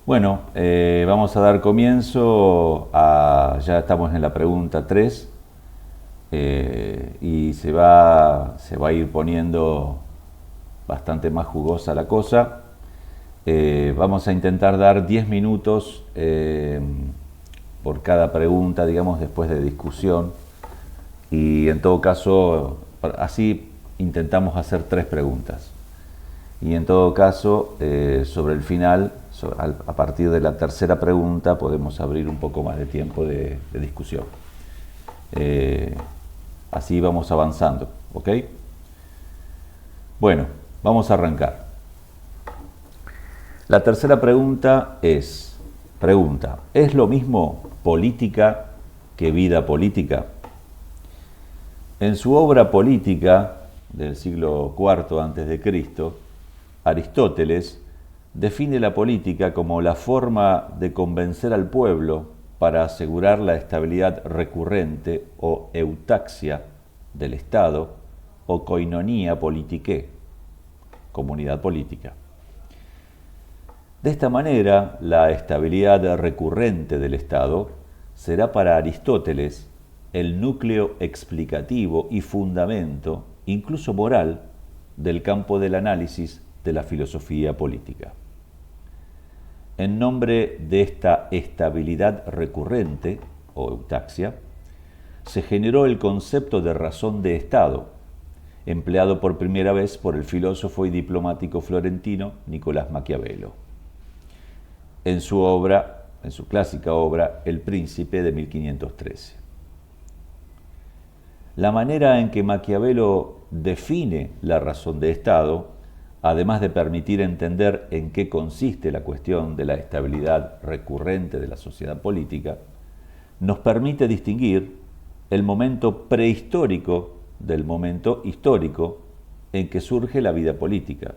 Bueno, vamos a dar comienzo ya estamos en la pregunta 3 y se va a ir poniendo bastante más jugosa la cosa. Vamos a intentar dar 10 minutos por cada pregunta, digamos, después de discusión. Y en todo caso, así intentamos hacer 3 preguntas. Y en todo caso, sobre el final, a partir de la tercera pregunta, podemos abrir un poco más de tiempo de discusión. Así vamos avanzando, ¿ok? Bueno, vamos a arrancar. La tercera pregunta es, ¿es lo mismo política que vida política? En su obra Política, del siglo IV a.C., Aristóteles define la política como la forma de convencer al pueblo para asegurar la estabilidad recurrente o eutaxia del Estado o koinonia politicae, comunidad política. De esta manera, la estabilidad recurrente del Estado será para Aristóteles el núcleo explicativo y fundamento, incluso moral, del campo del análisis de la filosofía política. En nombre de esta estabilidad recurrente, o eutaxia, se generó el concepto de razón de Estado, empleado por primera vez por el filósofo y diplomático florentino Nicolás Maquiavelo, en su clásica obra El Príncipe de 1513. La manera en que Maquiavelo define la razón de Estado, además de permitir entender en qué consiste la cuestión de la estabilidad recurrente de la sociedad política, nos permite distinguir el momento prehistórico del momento histórico en que surge la vida política,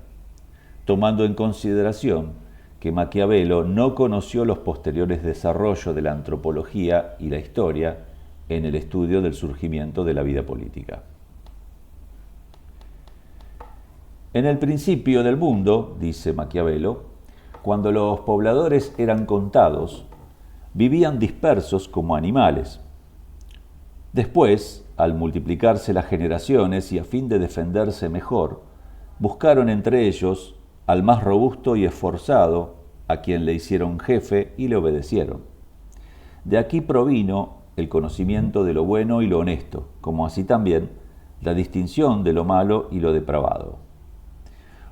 tomando en consideración que Maquiavelo no conoció los posteriores desarrollos de la antropología y la historia en el estudio del surgimiento de la vida política. En el principio del mundo, dice Maquiavelo, cuando los pobladores eran contados, vivían dispersos como animales. Después, al multiplicarse las generaciones y a fin de defenderse mejor, buscaron entre ellos al más robusto y esforzado, a quien le hicieron jefe y le obedecieron. De aquí provino el conocimiento de lo bueno y lo honesto, como así también la distinción de lo malo y lo depravado.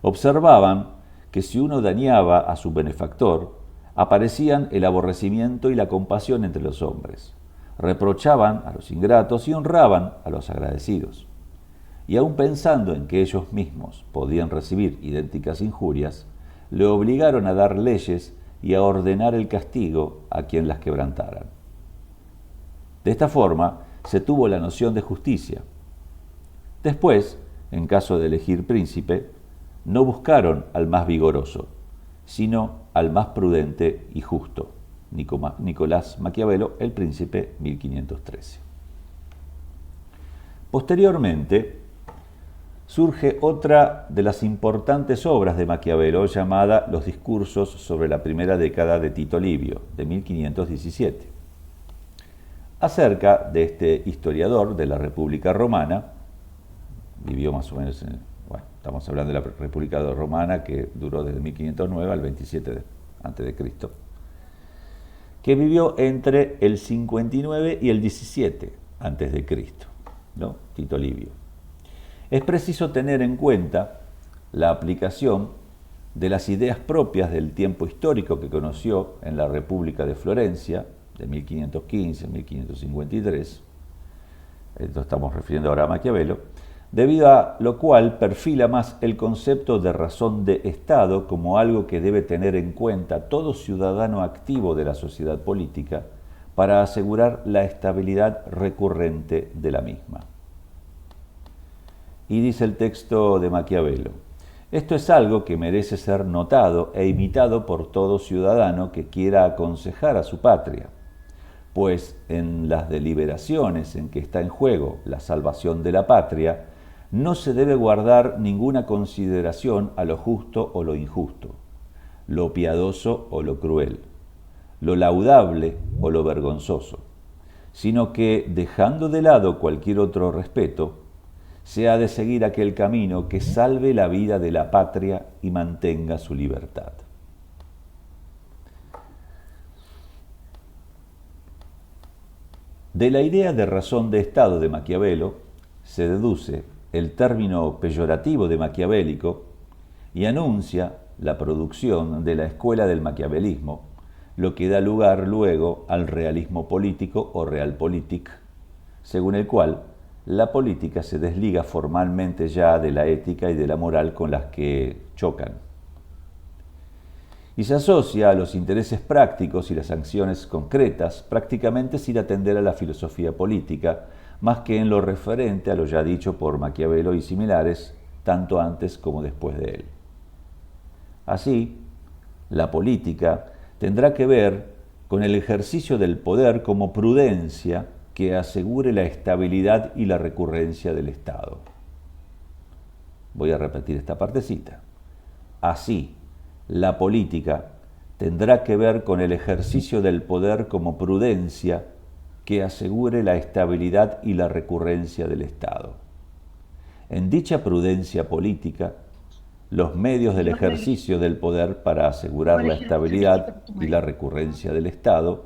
Observaban que si uno dañaba a su benefactor, aparecían el aborrecimiento y la compasión entre los hombres. Reprochaban a los ingratos y honraban a los agradecidos. Y aun pensando en que ellos mismos podían recibir idénticas injurias, le obligaron a dar leyes y a ordenar el castigo a quien las quebrantaran. De esta forma se tuvo la noción de justicia. Después, en caso de elegir príncipe, no buscaron al más vigoroso, sino al más prudente y justo. Nicolás Maquiavelo, El Príncipe, 1513. Posteriormente, surge otra de las importantes obras de Maquiavelo llamada Los discursos sobre la primera década de Tito Livio, de 1517. Acerca de este historiador de la República Romana, vivió más o menos estamos hablando de la República Romana que duró desde 1509 al 27 a.C., que vivió entre el 59 y el 17 a.C., ¿no? Tito Livio. Es preciso tener en cuenta la aplicación de las ideas propias del tiempo histórico que conoció en la República de Florencia, de 1515 a 1553, esto estamos refiriendo ahora a Maquiavelo, debido a lo cual perfila más el concepto de razón de Estado como algo que debe tener en cuenta todo ciudadano activo de la sociedad política para asegurar la estabilidad recurrente de la misma. Y dice el texto de Maquiavelo, esto es algo que merece ser notado e imitado por todo ciudadano que quiera aconsejar a su patria, pues en las deliberaciones en que está en juego la salvación de la patria, no se debe guardar ninguna consideración a lo justo o lo injusto. lo piadoso o lo cruel, lo laudable o lo vergonzoso, sino que, dejando de lado cualquier otro respeto, se ha de seguir aquel camino que salve la vida de la patria y mantenga su libertad. De la idea de razón de Estado de Maquiavelo se deduce el término peyorativo de maquiavélico y anuncia la producción de la escuela del maquiavelismo, lo que da lugar luego al realismo político o realpolitik, según el cual la política se desliga formalmente ya de la ética y de la moral con las que chocan, y se asocia a los intereses prácticos y las acciones concretas prácticamente sin atender a la filosofía política, más que en lo referente a lo ya dicho por Maquiavelo y similares, tanto antes como después de él. Así, la política tendrá que ver con el ejercicio del poder como prudencia que asegure la estabilidad y la recurrencia del Estado. Voy a repetir esta partecita. Así, la política tendrá que ver con el ejercicio del poder como prudencia que asegure la estabilidad y la recurrencia del Estado. En dicha prudencia política, los medios del ejercicio del poder para asegurar la estabilidad y la recurrencia del Estado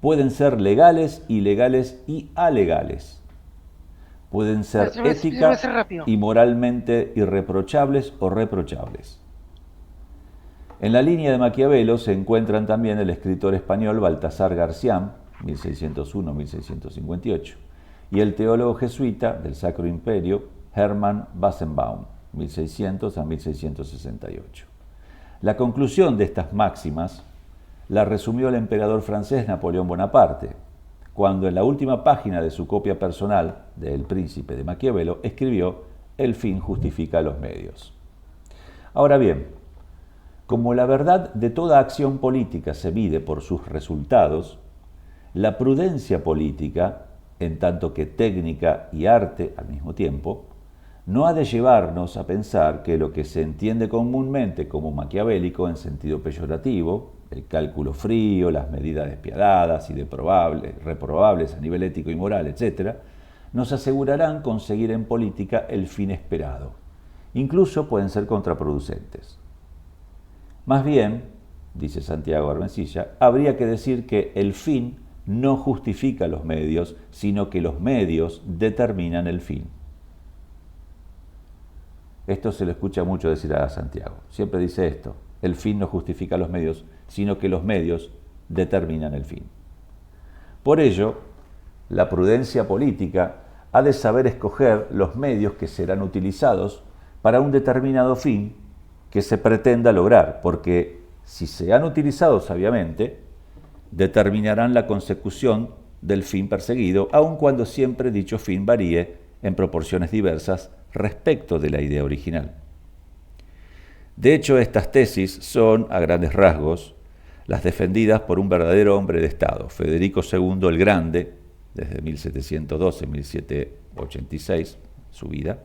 pueden ser legales, ilegales y alegales. Pueden ser éticas y moralmente irreprochables o reprochables. En la línea de Maquiavelo se encuentran también el escritor español Baltasar Garcián, 1601-1658, y el teólogo jesuita del Sacro Imperio, Hermann Wassenbaum, 1600 a 1668. La conclusión de estas máximas la resumió el emperador francés Napoleón Bonaparte, cuando en la última página de su copia personal de El Príncipe de Maquiavelo escribió: "El fin justifica los medios". Ahora bien, como la verdad de toda acción política se mide por sus resultados, la prudencia política, en tanto que técnica y arte al mismo tiempo, no ha de llevarnos a pensar que lo que se entiende comúnmente como maquiavélico en sentido peyorativo, el cálculo frío, las medidas despiadadas y reprobables a nivel ético y moral, etc., nos asegurarán conseguir en política el fin esperado. Incluso pueden ser contraproducentes. Más bien, dice Santiago Armencilla, habría que decir que el fin no justifica los medios, sino que los medios determinan el fin. Esto se lo escucha mucho decir a Santiago. Siempre dice esto: el fin no justifica los medios, sino que los medios determinan el fin. Por ello, la prudencia política ha de saber escoger los medios que serán utilizados para un determinado fin que se pretenda lograr, porque si se han utilizado sabiamente, determinarán la consecución del fin perseguido, aun cuando siempre dicho fin varíe en proporciones diversas respecto de la idea original. De hecho, estas tesis son, a grandes rasgos, las defendidas por un verdadero hombre de Estado, Federico II el Grande, desde 1712 a 1786, su vida,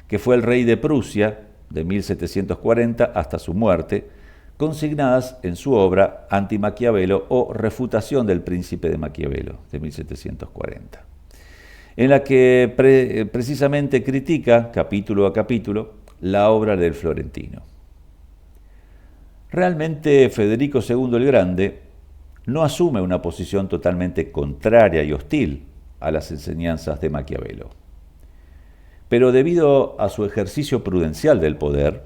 que fue el rey de Prusia de 1740 hasta su muerte, consignadas en su obra Anti-Maquiavelo o Refutación del Príncipe de Maquiavelo, de 1740, en la que precisamente critica, capítulo a capítulo, la obra del florentino. Realmente Federico II el Grande no asume una posición totalmente contraria y hostil a las enseñanzas de Maquiavelo. Pero debido a su ejercicio prudencial del poder,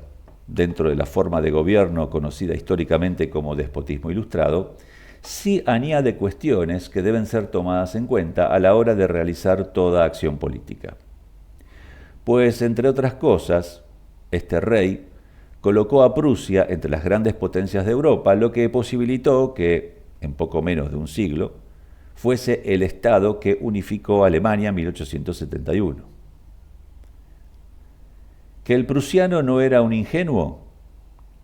dentro de la forma de gobierno conocida históricamente como despotismo ilustrado, sí añade cuestiones que deben ser tomadas en cuenta a la hora de realizar toda acción política. Pues, entre otras cosas, este rey colocó a Prusia entre las grandes potencias de Europa, lo que posibilitó que, en poco menos de un siglo, fuese el Estado que unificó a Alemania en 1871. Que el prusiano no era un ingenuo,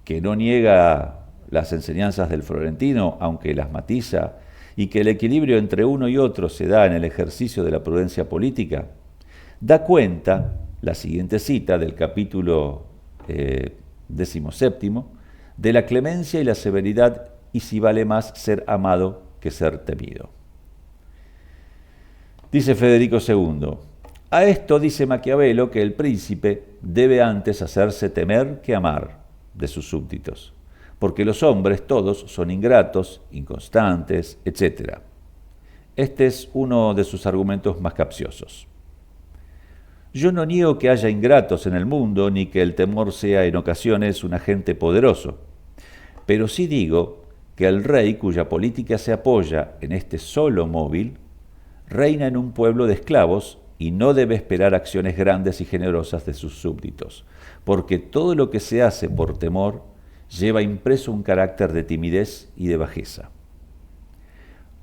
que no niega las enseñanzas del florentino, aunque las matiza, y que el equilibrio entre uno y otro se da en el ejercicio de la prudencia política, da cuenta la siguiente cita del capítulo 17 de la clemencia y la severidad, y si vale más ser amado que ser temido. Dice Federico II, a esto dice Maquiavelo que el príncipe debe antes hacerse temer que amar de sus súbditos, porque los hombres todos son ingratos, inconstantes, etc. Este es uno de sus argumentos más capciosos. Yo no niego que haya ingratos en el mundo, ni que el temor sea en ocasiones un agente poderoso, pero sí digo que el rey cuya política se apoya en este solo móvil, reina en un pueblo de esclavos y no debe esperar acciones grandes y generosas de sus súbditos, porque todo lo que se hace por temor lleva impreso un carácter de timidez y de bajeza.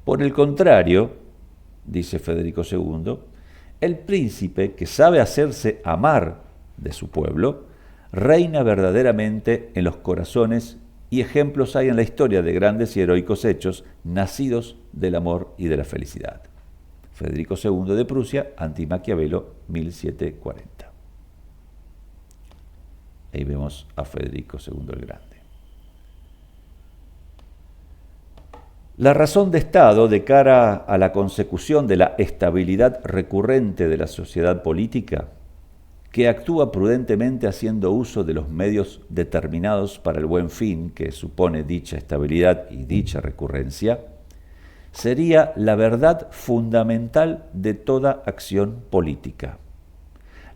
Por el contrario, dice Federico II, el príncipe que sabe hacerse amar de su pueblo, reina verdaderamente en los corazones, y ejemplos hay en la historia de grandes y heroicos hechos nacidos del amor y de la felicidad. Federico II de Prusia, Anti-Maquiavelo, 1740. Ahí vemos a Federico II el Grande. La razón de Estado de cara a la consecución de la estabilidad recurrente de la sociedad política, que actúa prudentemente haciendo uso de los medios determinados para el buen fin que supone dicha estabilidad y dicha recurrencia, sería la verdad fundamental de toda acción política,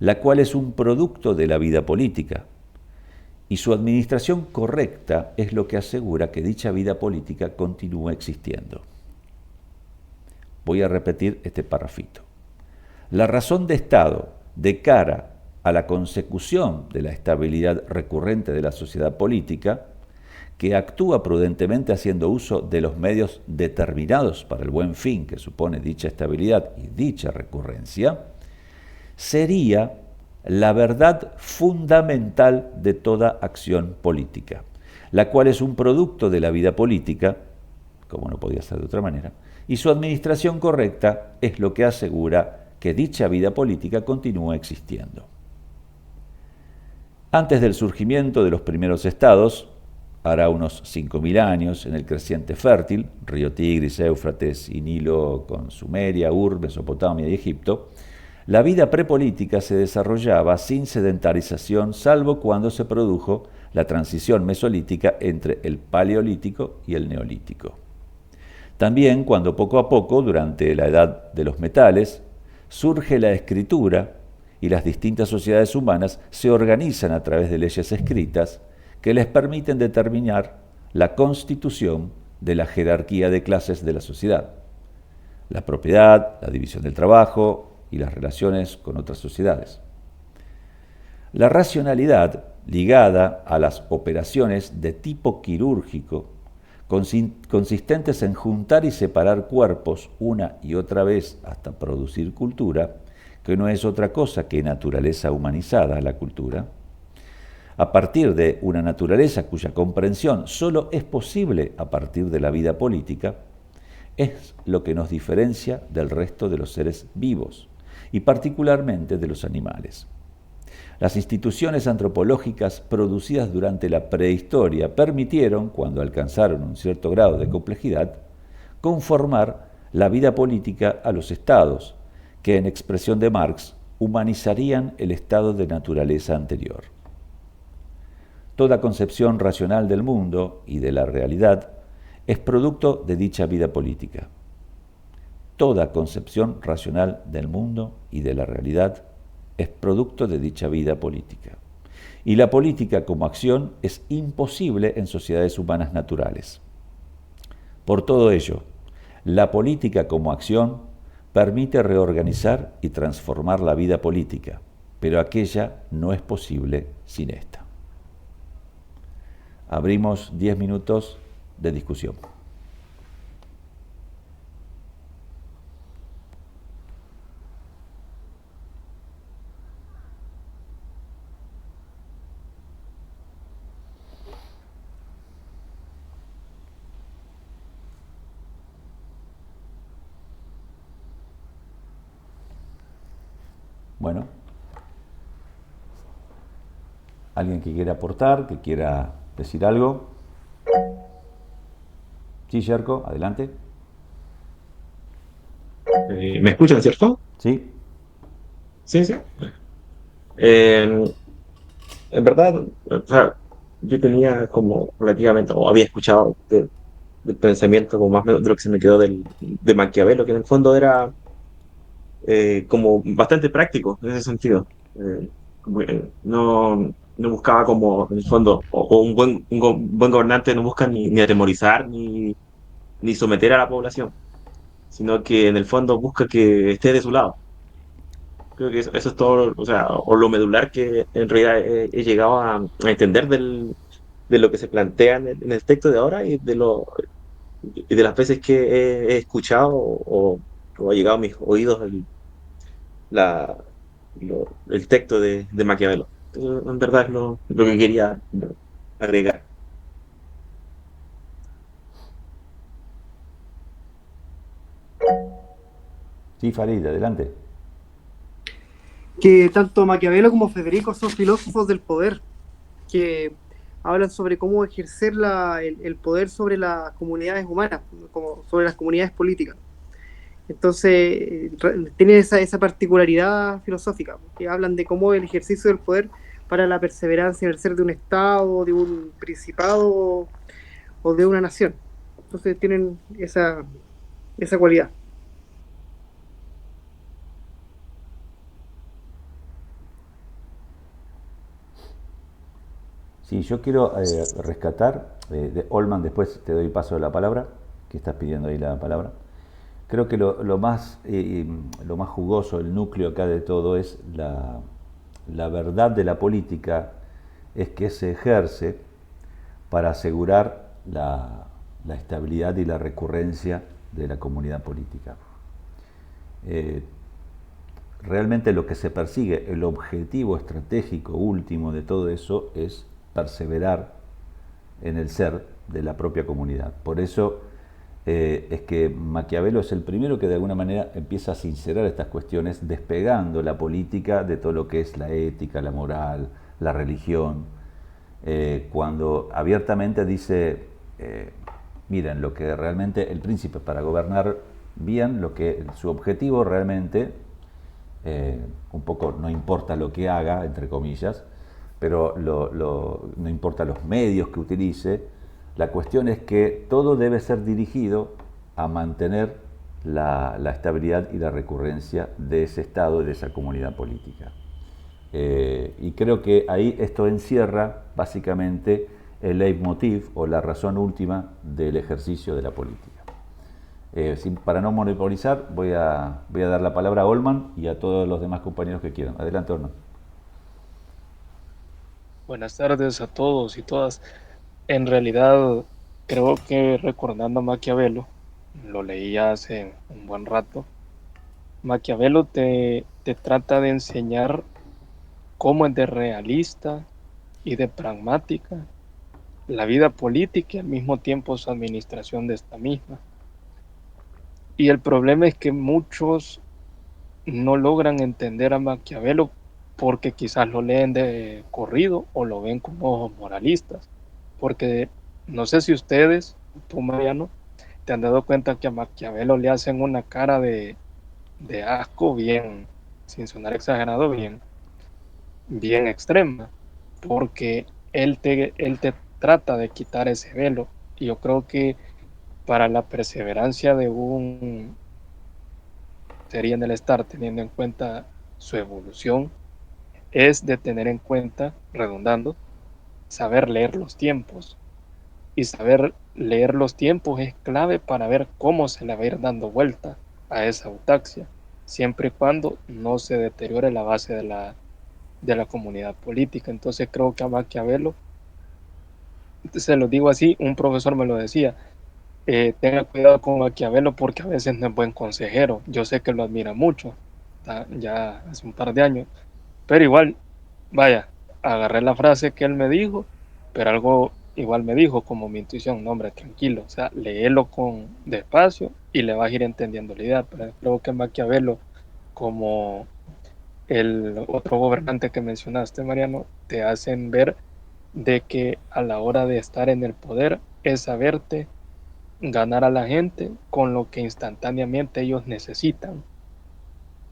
la cual es un producto de la vida política, y su administración correcta es lo que asegura que dicha vida política continúe existiendo. Voy a repetir este parrafito. La razón de Estado de cara a la consecución de la estabilidad recurrente de la sociedad política, que actúa prudentemente haciendo uso de los medios determinados para el buen fin que supone dicha estabilidad y dicha recurrencia, sería la verdad fundamental de toda acción política, la cual es un producto de la vida política, como no podía ser de otra manera, y su administración correcta es lo que asegura que dicha vida política continúe existiendo. Antes del surgimiento de los primeros estados, hará unos 5.000 años, en el creciente fértil, río Tigris, Éufrates y Nilo con Sumeria, Ur, Mesopotamia y Egipto, la vida prepolítica se desarrollaba sin sedentarización, salvo cuando se produjo la transición mesolítica entre el paleolítico y el neolítico. También cuando poco a poco, durante la edad de los metales, surge la escritura y las distintas sociedades humanas se organizan a través de leyes escritas que les permiten determinar la constitución de la jerarquía de clases de la sociedad, la propiedad, la división del trabajo y las relaciones con otras sociedades. La racionalidad ligada a las operaciones de tipo quirúrgico, consistentes en juntar y separar cuerpos una y otra vez hasta producir cultura, que no es otra cosa que naturaleza humanizada, la cultura, a partir de una naturaleza cuya comprensión solo es posible a partir de la vida política, es lo que nos diferencia del resto de los seres vivos, y particularmente de los animales. Las instituciones antropológicas producidas durante la prehistoria permitieron, cuando alcanzaron un cierto grado de complejidad, conformar la vida política a los estados, que en expresión de Marx humanizarían el estado de naturaleza anterior. Toda concepción racional del mundo y de la realidad es producto de dicha vida política. Toda concepción racional del mundo y de la realidad es producto de dicha vida política. Y la política como acción es imposible en sociedades humanas naturales. Por todo ello, la política como acción permite reorganizar y transformar la vida política, pero aquella no es posible sin esta. Abrimos 10 minutos de discusión. Bueno, alguien que quiera aportar, que quiera decir algo? Sí, Yerko, adelante. ¿Me escuchan, cierto? Sí, Sí, sí. Eh, en verdad, o sea, yo tenía como relativamente, o había escuchado del pensamiento como más de lo que se me quedó de Maquiavelo, que en el fondo era como bastante práctico en ese sentido. Como que no buscaba como, en el fondo, o buen gobernante no busca ni atemorizar ni someter a la población, sino que en el fondo busca que esté de su lado. Creo que eso es todo, o sea, o lo medular que en realidad he llegado a entender de lo que se plantea en el texto de ahora y de las veces que he escuchado o ha llegado a mis oídos la, el texto de Maquiavelo. En verdad es lo que quería agregar. sí, Farid, adelante. Que tanto Maquiavelo como Federico son filósofos del poder, que hablan sobre cómo ejercer el poder sobre las comunidades humanas, como sobre las comunidades políticas. Entonces, tienen esa particularidad filosófica, que hablan de cómo el ejercicio del poder para la perseverancia en el ser de un Estado, de un principado o de una nación. Entonces, tienen esa cualidad. Sí, yo quiero rescatar de Olman, después te doy paso de la palabra, que estás pidiendo ahí la palabra. Creo que lo más jugoso, el núcleo acá de todo es la verdad de la política, es que se ejerce para asegurar la estabilidad y la recurrencia de la comunidad política. Eh, Realmente lo que se persigue, el objetivo estratégico último de todo eso es perseverar en el ser de la propia comunidad. Por eso es que Maquiavelo es el primero que de alguna manera empieza a sincerar estas cuestiones, despegando la política de todo lo que es la ética, la moral, la religión, cuando abiertamente dice, miren, lo que realmente el príncipe para gobernar bien, lo que su objetivo realmente un poco no importa lo que haga, entre comillas, pero no importa los medios que utilice, la cuestión es que todo debe ser dirigido a mantener la estabilidad y la recurrencia de ese Estado y de esa comunidad política. Y creo que ahí esto encierra básicamente el leitmotiv o la razón última del ejercicio de la política. Para no monopolizar, voy a dar la palabra a Olman y a todos los demás compañeros que quieran. Adelante, Olman. Buenas tardes a todos y todas. En realidad, creo que recordando a Maquiavelo, lo leí hace un buen rato, Maquiavelo te trata de enseñar cómo es de realista y de pragmática la vida política y al mismo tiempo su administración de esta misma. Y el problema es que muchos no logran entender a Maquiavelo porque quizás lo leen de corrido o lo ven con ojos moralistas. Porque no sé si ustedes, tú Mariano, te han dado cuenta que a Maquiavelo le hacen una cara de asco bien, sin sonar exagerado, bien extrema, porque él te trata de quitar ese velo. Y yo creo que para la perseverancia de un sería en el estar teniendo en cuenta su evolución, es de tener en cuenta, redundando, saber leer los tiempos. Y saber leer los tiempos es clave para ver cómo se le va a ir dando vuelta a esa autaxia, siempre y cuando no se deteriore la base de la comunidad política. Entonces creo que a Maquiavelo, se lo digo así, un profesor me lo decía, tenga cuidado con Maquiavelo porque a veces no es buen consejero. Yo sé que lo admira mucho, ya hace un par de años, pero igual, vaya, agarré la frase que él me dijo, pero algo igual me dijo como mi intuición, no hombre, tranquilo, o sea, léelo con despacio y le vas a ir entendiendo la idea. Pero creo que Maquiavelo, como el otro gobernante que mencionaste, Mariano, te hacen ver de que a la hora de estar en el poder es saberte ganar a la gente con lo que instantáneamente ellos necesitan,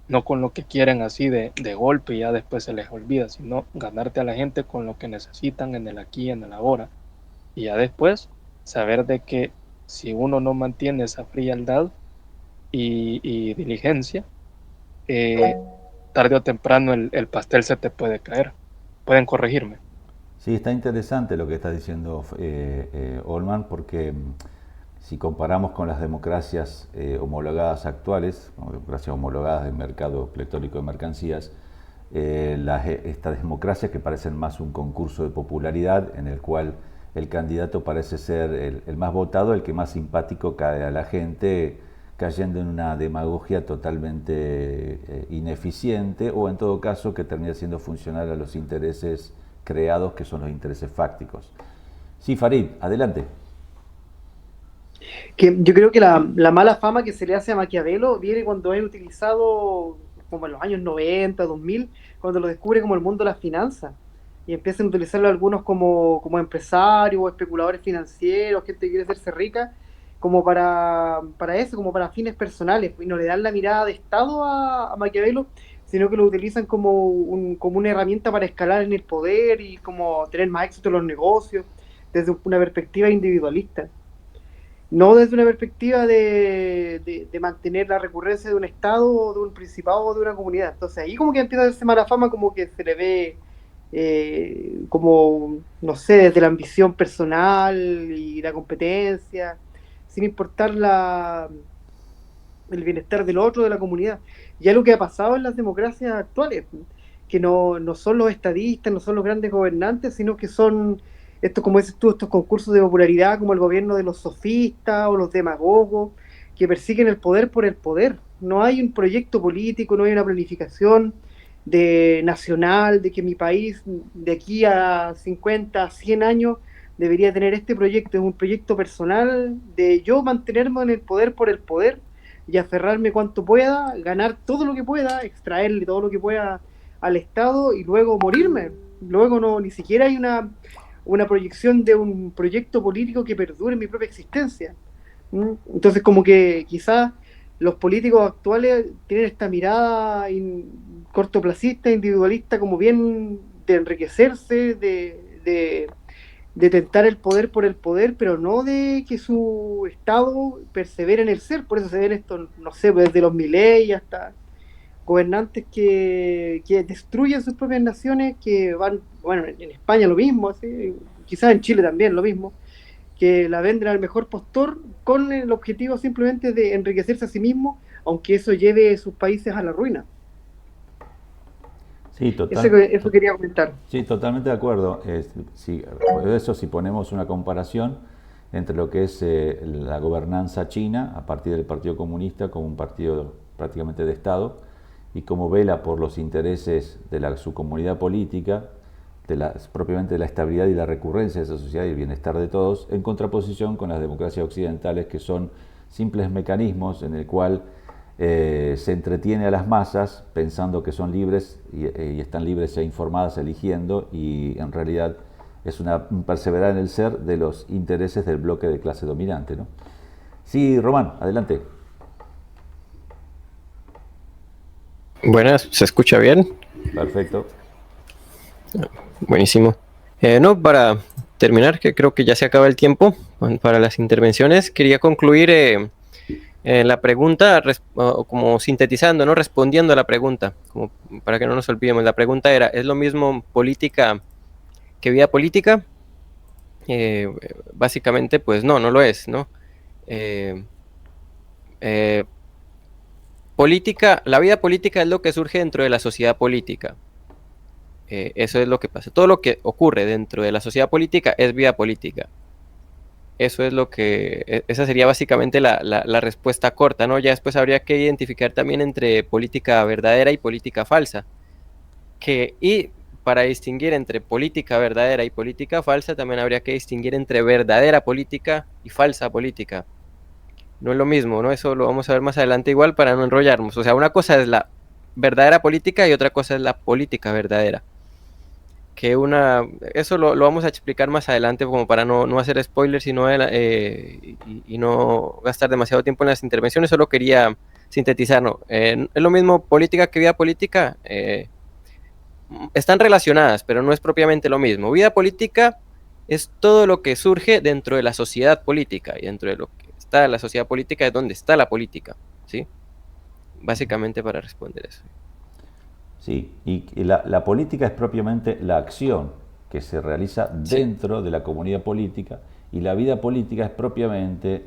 no con lo que quieren así de golpe y ya después se les olvida, sino ganarte a la gente con lo que necesitan en el aquí, en el ahora. Y ya después saber de que si uno no mantiene esa frialdad y diligencia, tarde o temprano el pastel se te puede caer. Pueden corregirme. Sí, está interesante lo que estás diciendo, Olman, porque si comparamos con las democracias homologadas actuales, como democracias homologadas del mercado electrónico de mercancías, estas democracias que parecen más un concurso de popularidad en el cual el candidato parece ser el más votado, el que más simpático cae a la gente, cayendo en una demagogia totalmente ineficiente o en todo caso que termina siendo funcional a los intereses creados, que son los intereses fácticos. Sí, Farid, adelante. Que yo creo que la mala fama que se le hace a Maquiavelo viene cuando es utilizado como en los años 90, 2000, cuando lo descubre como el mundo de las finanzas y empiezan a utilizarlo algunos como empresarios o especuladores financieros, gente que quiere hacerse rica, como para eso, como para fines personales, y no le dan la mirada de Estado a Maquiavelo, sino que lo utilizan como una herramienta para escalar en el poder y como tener más éxito en los negocios, desde una perspectiva individualista, no desde una perspectiva de mantener la recurrencia de un estado, o de un principado o de una comunidad. Entonces ahí como que empieza a hacerse mala fama, como que se le ve como, no sé, desde la ambición personal y la competencia, sin importar el bienestar del otro, de la comunidad. Ya lo que ha pasado en las democracias actuales, que no son los estadistas, no son los grandes gobernantes, sino que son estos, como dices tú, estos concursos de popularidad, como el gobierno de los sofistas o los demagogos, que persiguen el poder por el poder. No hay un proyecto político, no hay una planificación nacional, de que mi país de aquí a 50, 100 años debería tener este proyecto. Es un proyecto personal de yo mantenerme en el poder por el poder y aferrarme cuanto pueda, ganar todo lo que pueda, extraerle todo lo que pueda al Estado y luego morirme. Luego no, ni siquiera hay una proyección de un proyecto político que perdure en mi propia existencia. Entonces como que quizás los políticos actuales tienen esta mirada cortoplacista, individualista, como bien de enriquecerse, de tentar el poder por el poder, pero no de que su Estado persevere en el ser. Por eso se ven estos, no sé, desde los Milei hasta gobernantes que destruyen sus propias naciones, que van, bueno, en España lo mismo, así, quizás en Chile también lo mismo, que la venden al mejor postor con el objetivo simplemente de enriquecerse a sí mismo, aunque eso lleve sus países a la ruina. Sí, Eso quería comentar. Sí, totalmente de acuerdo. Por eso, si ponemos una comparación entre lo que es la gobernanza china a partir del Partido Comunista como un partido prácticamente de Estado y cómo vela por los intereses de su comunidad política, propiamente de la estabilidad y la recurrencia de esa sociedad y el bienestar de todos, en contraposición con las democracias occidentales, que son simples mecanismos en el cual se entretiene a las masas pensando que son libres y están libres e informadas eligiendo, y en realidad es un perseverar en el ser de los intereses del bloque de clase dominante, ¿no? Sí, Román, adelante. Buenas, ¿se escucha bien? Perfecto. Buenísimo. No, para terminar, que creo que ya se acaba el tiempo para las intervenciones, quería concluir la pregunta, como sintetizando, ¿no? Respondiendo a la pregunta, como para que no nos olvidemos. La pregunta era, ¿es lo mismo política que vida política? Básicamente, pues no lo es, ¿no? La vida política es lo que surge dentro de la sociedad política. Eso es lo que pasa. Todo lo que ocurre dentro de la sociedad política es vida política. Eso es esa sería básicamente la respuesta corta, ¿no? Ya después habría que identificar también entre política verdadera y política falsa. Y para distinguir entre política verdadera y política falsa, también habría que distinguir entre verdadera política y falsa política. No es lo mismo, ¿no? Eso lo vamos a ver más adelante igual para no enrollarnos. O sea, una cosa es la verdadera política y otra cosa es la política verdadera. eso lo vamos a explicar más adelante como para no hacer spoilers y y no gastar demasiado tiempo en las intervenciones. Solo quería sintetizar, ¿no? Es lo mismo política que vida política. Están relacionadas, pero no es propiamente lo mismo. Vida política es todo lo que surge dentro de la sociedad política, y dentro de lo que está la sociedad política es donde está la política, ¿sí? Básicamente para responder eso. Sí, y la política es propiamente la acción que se realiza dentro de la comunidad política, y la vida política es propiamente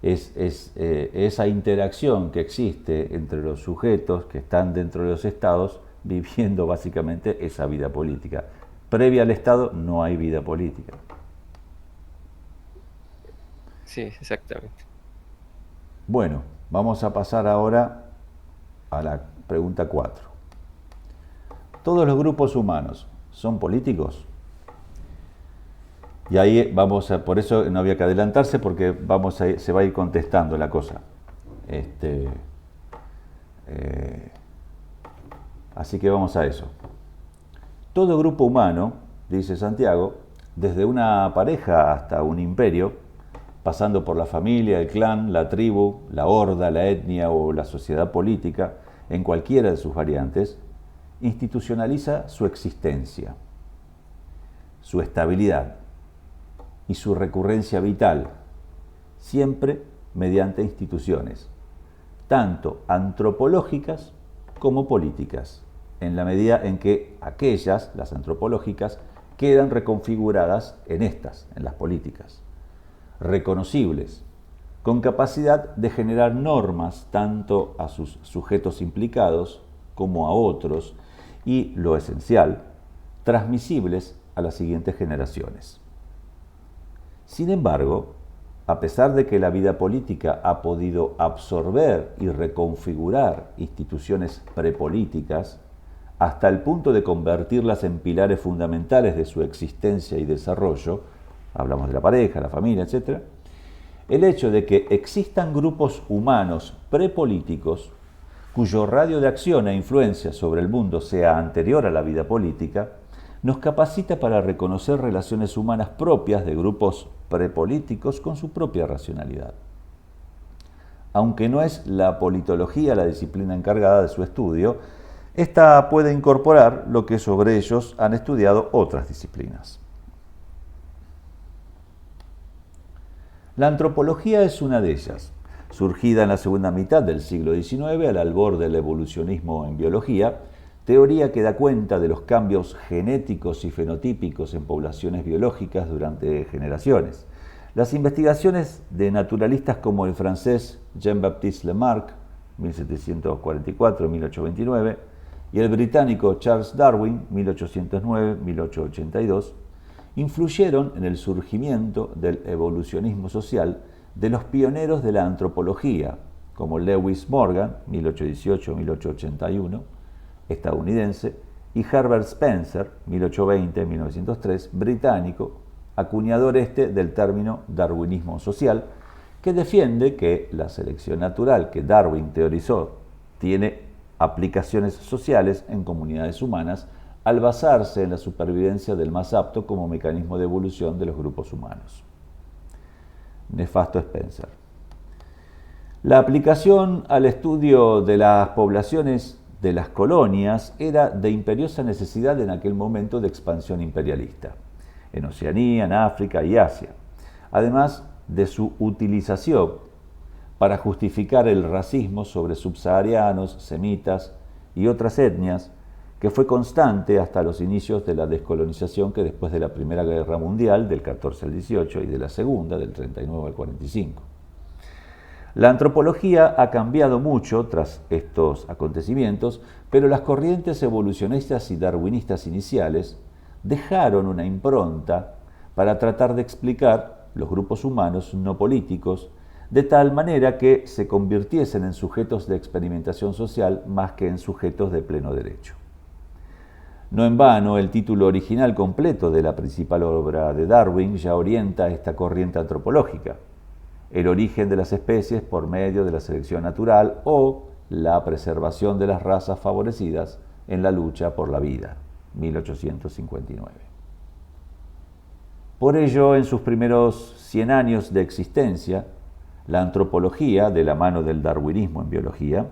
esa interacción que existe entre los sujetos que están dentro de los estados viviendo básicamente esa vida política. Previa al Estado no hay vida política. Sí, exactamente. Bueno, vamos a pasar ahora a la pregunta 4. ¿Todos los grupos humanos son políticos? Y ahí por eso no había que adelantarse, porque se va a ir contestando la cosa. Así que vamos a eso. Todo grupo humano, dice Santiago, desde una pareja hasta un imperio, pasando por la familia, el clan, la tribu, la horda, la etnia o la sociedad política, en cualquiera de sus variantes, institucionaliza su existencia, su estabilidad y su recurrencia vital, siempre mediante instituciones, tanto antropológicas como políticas, en la medida en que aquellas, las antropológicas, quedan reconfiguradas en las políticas, reconocibles, con capacidad de generar normas tanto a sus sujetos implicados como a otros, y, lo esencial, transmisibles a las siguientes generaciones. Sin embargo, a pesar de que la vida política ha podido absorber y reconfigurar instituciones prepolíticas, hasta el punto de convertirlas en pilares fundamentales de su existencia y desarrollo, hablamos de la pareja, la familia, etc., el hecho de que existan grupos humanos prepolíticos cuyo radio de acción e influencia sobre el mundo sea anterior a la vida política, nos capacita para reconocer relaciones humanas propias de grupos prepolíticos con su propia racionalidad. Aunque no es la politología la disciplina encargada de su estudio, esta puede incorporar lo que sobre ellos han estudiado otras disciplinas. La antropología es una de ellas, surgida en la segunda mitad del siglo XIX al albor del evolucionismo en biología, teoría que da cuenta de los cambios genéticos y fenotípicos en poblaciones biológicas durante generaciones. Las investigaciones de naturalistas como el francés Jean-Baptiste Lamarck, 1744-1829, y el británico Charles Darwin, 1809-1882, influyeron en el surgimiento del evolucionismo social de los pioneros de la antropología, como Lewis Morgan, 1818-1881, estadounidense, y Herbert Spencer, 1820-1903, británico, acuñador del término darwinismo social, que defiende que la selección natural que Darwin teorizó tiene aplicaciones sociales en comunidades humanas al basarse en la supervivencia del más apto como mecanismo de evolución de los grupos humanos. Nefasto Spencer. La aplicación al estudio de las poblaciones de las colonias era de imperiosa necesidad en aquel momento de expansión imperialista, en Oceanía, en África y Asia, además de su utilización para justificar el racismo sobre subsaharianos, semitas y otras etnias, que fue constante hasta los inicios de la descolonización, que después de la Primera Guerra Mundial, del 14 al 18, y de la Segunda, del 39 al 45. La antropología ha cambiado mucho tras estos acontecimientos, pero las corrientes evolucionistas y darwinistas iniciales dejaron una impronta para tratar de explicar los grupos humanos no políticos de tal manera que se convirtiesen en sujetos de experimentación social más que en sujetos de pleno derecho. No en vano, el título original completo de la principal obra de Darwin ya orienta esta corriente antropológica: el origen de las especies por medio de la selección natural o la preservación de las razas favorecidas en la lucha por la vida. 1859. Por ello, en sus primeros 100 años de existencia, la antropología, de la mano del darwinismo en biología,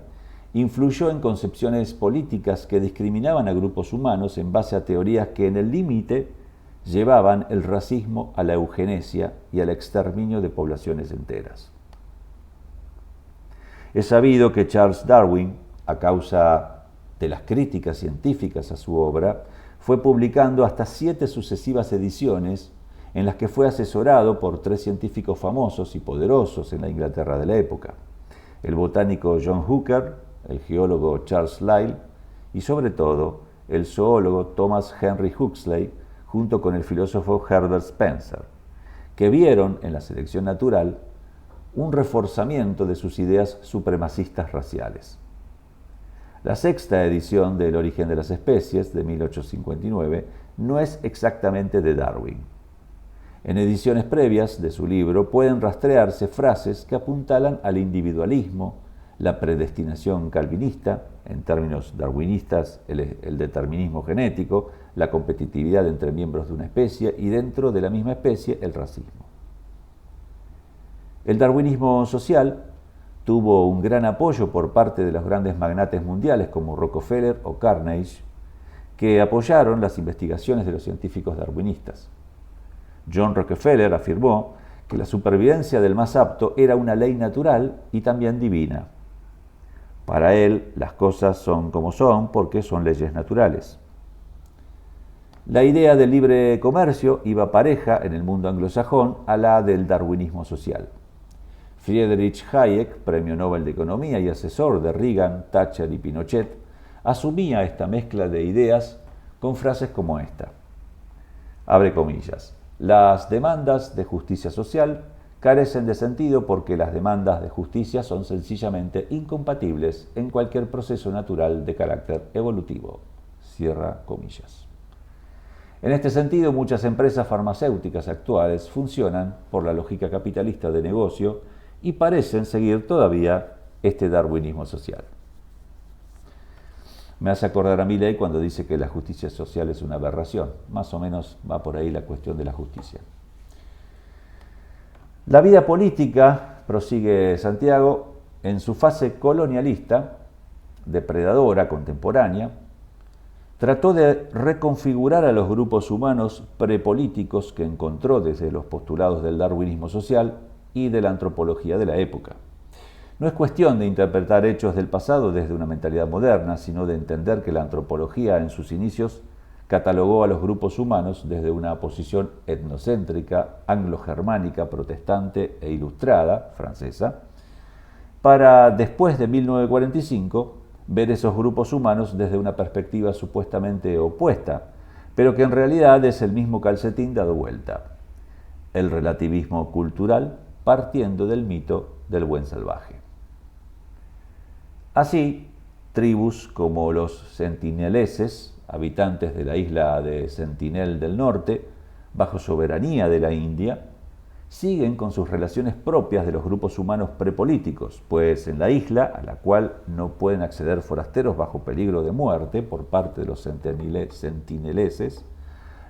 influyó en concepciones políticas que discriminaban a grupos humanos en base a teorías que en el límite llevaban el racismo a la eugenesia y al exterminio de poblaciones enteras. Es sabido que Charles Darwin, a causa de las críticas científicas a su obra, fue publicando hasta 7 sucesivas ediciones en las que fue asesorado por 3 científicos famosos y poderosos en la Inglaterra de la época: el botánico John Hooker, el geólogo Charles Lyell y sobre todo el zoólogo Thomas Henry Huxley, junto con el filósofo Herbert Spencer, que vieron en la selección natural un reforzamiento de sus ideas supremacistas raciales. La 6ª edición de El origen de las especies, de 1859, no es exactamente de Darwin. En ediciones previas de su libro pueden rastrearse frases que apuntalan al individualismo, la predestinación calvinista, en términos darwinistas, el determinismo genético, la competitividad entre miembros de una especie y dentro de la misma especie el racismo. El darwinismo social tuvo un gran apoyo por parte de los grandes magnates mundiales como Rockefeller o Carnegie, que apoyaron las investigaciones de los científicos darwinistas. John Rockefeller afirmó que la supervivencia del más apto era una ley natural y también divina. Para él, las cosas son como son porque son leyes naturales. La idea del libre comercio iba pareja en el mundo anglosajón a la del darwinismo social. Friedrich Hayek, premio Nobel de Economía y asesor de Reagan, Thatcher y Pinochet, asumía esta mezcla de ideas con frases como esta. Abre comillas. Las demandas de justicia social carecen de sentido porque las demandas de justicia son sencillamente incompatibles en cualquier proceso natural de carácter evolutivo. Cierra comillas. En este sentido, muchas empresas farmacéuticas actuales funcionan por la lógica capitalista de negocio y parecen seguir todavía este darwinismo social. Me hace acordar a Milley cuando dice que la justicia social es una aberración. Más o menos va por ahí la cuestión de la justicia. La vida política, prosigue Santiago, en su fase colonialista, depredadora, contemporánea, trató de reconfigurar a los grupos humanos prepolíticos que encontró desde los postulados del darwinismo social y de la antropología de la época. No es cuestión de interpretar hechos del pasado desde una mentalidad moderna, sino de entender que la antropología en sus inicios catalogó a los grupos humanos desde una posición etnocéntrica, anglo-germánica, protestante e ilustrada, francesa, para después de 1945 ver esos grupos humanos desde una perspectiva supuestamente opuesta, pero que en realidad es el mismo calcetín dado vuelta, el relativismo cultural partiendo del mito del buen salvaje. Así, tribus como los sentineleses, habitantes de la isla de Sentinel del Norte, bajo soberanía de la India, siguen con sus relaciones propias de los grupos humanos prepolíticos, pues en la isla, a la cual no pueden acceder forasteros bajo peligro de muerte por parte de los sentineleses,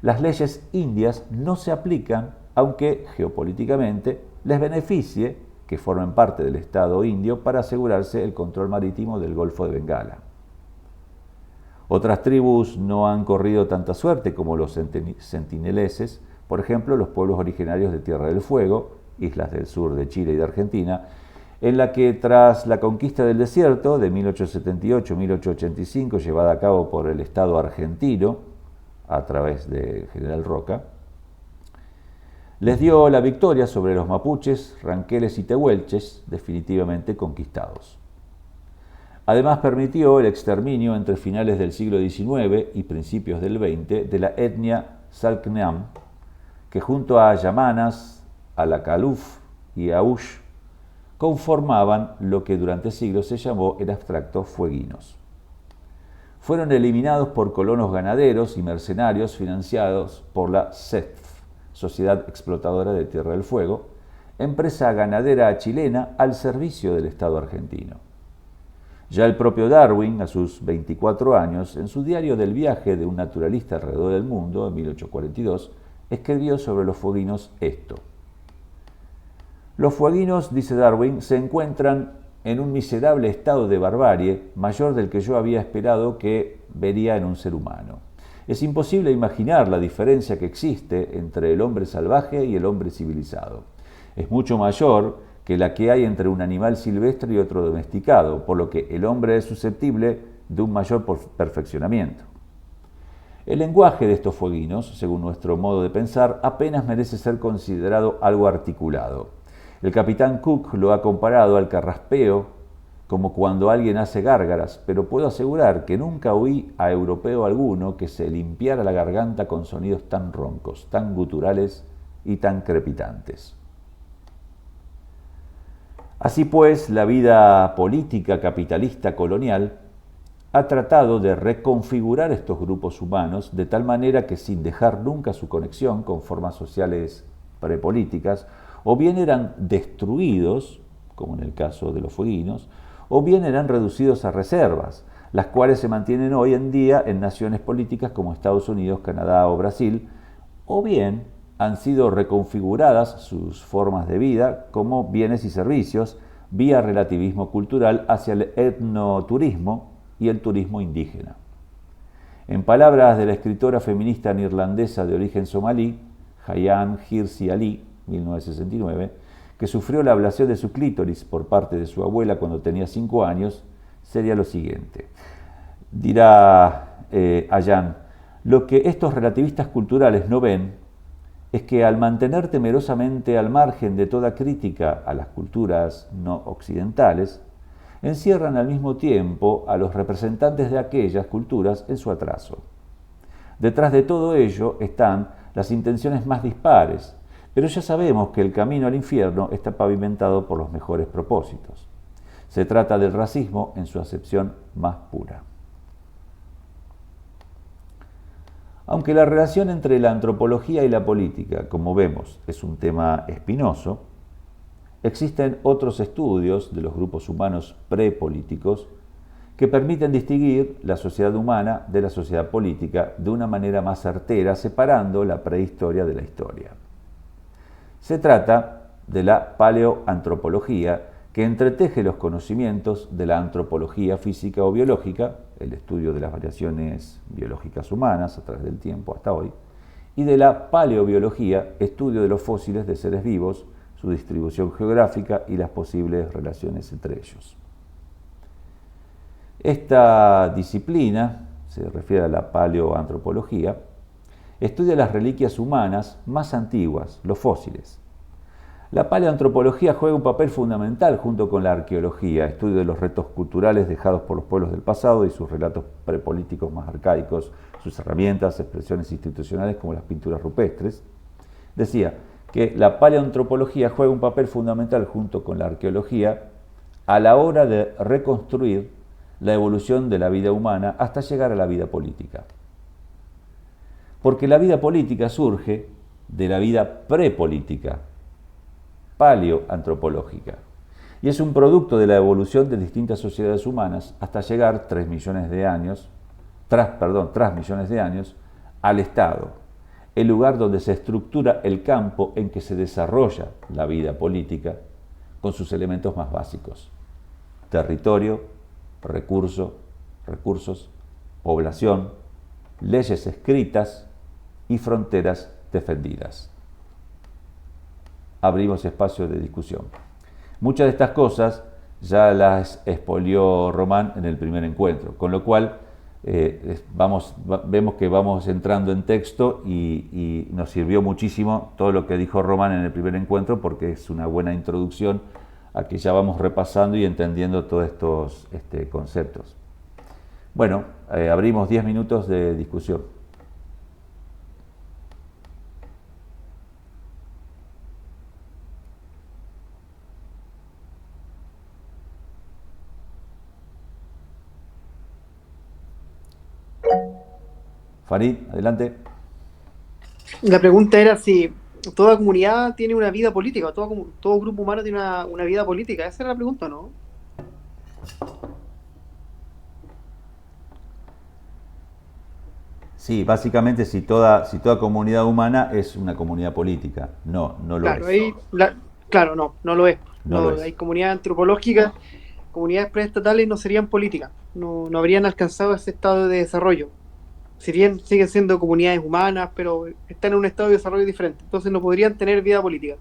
las leyes indias no se aplican, aunque geopolíticamente les beneficie que formen parte del Estado indio para asegurarse el control marítimo del Golfo de Bengala. Otras tribus no han corrido tanta suerte como los sentineleses, por ejemplo, los pueblos originarios de Tierra del Fuego, islas del sur de Chile y de Argentina, en la que tras la conquista del desierto de 1878-1885, llevada a cabo por el Estado argentino, a través de General Roca, les dio la victoria sobre los mapuches, ranqueles y tehuelches, definitivamente conquistados. Además permitió el exterminio entre finales del siglo XIX y principios del XX de la etnia Selknam, que junto a Yamanas, Alakaluf y Aush conformaban lo que durante siglos se llamó en abstracto fueguinos. Fueron eliminados por colonos ganaderos y mercenarios financiados por la SETF, Sociedad Explotadora de Tierra del Fuego, empresa ganadera chilena al servicio del Estado argentino. Ya el propio Darwin, a sus 24 años, en su diario del viaje de un naturalista alrededor del mundo, en 1842, escribió sobre los fueguinos esto. Los fueguinos, dice Darwin, se encuentran en un miserable estado de barbarie mayor del que yo había esperado que vería en un ser humano. Es imposible imaginar la diferencia que existe entre el hombre salvaje y el hombre civilizado. Es mucho mayor que la que hay entre un animal silvestre y otro domesticado, por lo que el hombre es susceptible de un mayor perfeccionamiento. El lenguaje de estos fueguinos, según nuestro modo de pensar, apenas merece ser considerado algo articulado. El capitán Cook lo ha comparado al carraspeo como cuando alguien hace gárgaras, pero puedo asegurar que nunca oí a europeo alguno que se limpiara la garganta con sonidos tan roncos, tan guturales y tan crepitantes. Así pues, la vida política capitalista colonial ha tratado de reconfigurar estos grupos humanos de tal manera que, sin dejar nunca su conexión con formas sociales prepolíticas, o bien eran destruidos, como en el caso de los fueguinos, o bien eran reducidos a reservas, las cuales se mantienen hoy en día en naciones políticas como Estados Unidos, Canadá o Brasil, o bien han sido reconfiguradas sus formas de vida como bienes y servicios vía relativismo cultural hacia el etnoturismo y el turismo indígena. En palabras de la escritora feminista neerlandesa de origen somalí, Hayyan Hirsi Ali, 1969, que sufrió la ablación de su clítoris por parte de su abuela cuando tenía 5 años, sería lo siguiente. Dirá Hayyan, lo que estos relativistas culturales no ven es que al mantener temerosamente al margen de toda crítica a las culturas no occidentales, encierran al mismo tiempo a los representantes de aquellas culturas en su atraso. Detrás de todo ello están las intenciones más dispares, pero ya sabemos que el camino al infierno está pavimentado por los mejores propósitos. Se trata del racismo en su acepción más pura. Aunque la relación entre la antropología y la política, como vemos, es un tema espinoso, existen otros estudios de los grupos humanos prepolíticos que permiten distinguir la sociedad humana de la sociedad política de una manera más certera, separando la prehistoria de la historia. Se trata de la paleoantropología, que entreteje los conocimientos de la antropología física o biológica, el estudio de las variaciones biológicas humanas a través del tiempo hasta hoy, y de la paleobiología, estudio de los fósiles de seres vivos, su distribución geográfica y las posibles relaciones entre ellos. Esta disciplina, se refiere a la paleoantropología, estudia las reliquias humanas más antiguas, los fósiles. La paleoantropología juega un papel fundamental junto con la arqueología, estudio de los restos culturales dejados por los pueblos del pasado y sus relatos prepolíticos más arcaicos, sus herramientas, expresiones institucionales como las pinturas rupestres. Decía que la paleoantropología juega un papel fundamental junto con la arqueología a la hora de reconstruir la evolución de la vida humana hasta llegar a la vida política. Porque la vida política surge de la vida prepolítica, paleoantropológica, y es un producto de la evolución de distintas sociedades humanas hasta llegar tras millones de años al Estado, el lugar donde se estructura el campo en que se desarrolla la vida política con sus elementos más básicos: territorio, recursos, población, leyes escritas y fronteras defendidas. Abrimos espacio de discusión. Muchas de estas cosas ya las expolió Román en el primer encuentro, con lo cual vemos que vamos entrando en texto y nos sirvió muchísimo todo lo que dijo Román en el primer encuentro, porque es una buena introducción a que ya vamos repasando y entendiendo todos estos conceptos. Bueno, abrimos 10 minutos de discusión. Farid, adelante. La pregunta era si toda comunidad tiene una vida política, o todo grupo humano tiene una vida política. Esa era la pregunta, ¿no? Sí, básicamente si toda comunidad humana es una comunidad política. No, no lo Claro, es. claro, no lo es. No lo Hay es. comunidades antropológicas, comunidades preestatales no serían políticas, no habrían alcanzado ese estado de desarrollo. Si bien siguen siendo comunidades humanas, pero están en un estado de desarrollo diferente, entonces no podrían tener vida política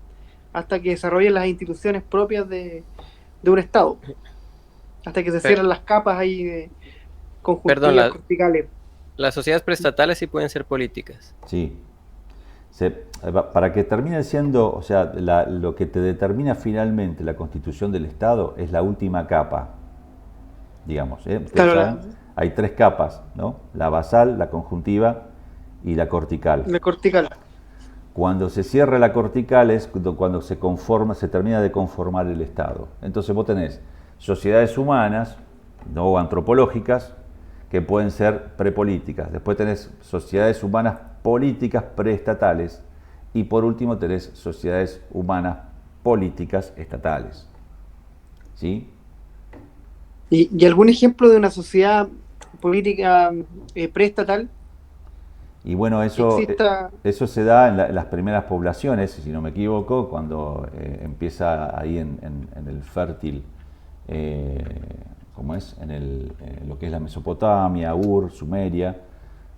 hasta que desarrollen las instituciones propias de un estado, hasta que se Per- cierran las capas ahí de Perdón, conjuntivas corticales. las sociedades preestatales sí pueden ser políticas. Sí. Para que termine siendo, o sea, lo que te determina finalmente la constitución del Estado es la última capa, digamos. Ustedes Claro, saben, hay 3 capas, ¿no? La basal, la conjuntiva y la cortical. la cortical. Cuando se cierra la cortical es cuando se termina de conformar el Estado. Entonces vos tenés sociedades humanas, no antropológicas, que pueden ser prepolíticas. Después tenés sociedades humanas políticas preestatales. Y por último tenés sociedades humanas políticas estatales. ¿Sí? ¿Y algún ejemplo de una sociedad política preestatal Y bueno, que exista? eso se da en las primeras poblaciones, si no me equivoco, cuando empieza ahí en el fértil, ¿cómo es? Lo que es la Mesopotamia, Ur, Sumeria,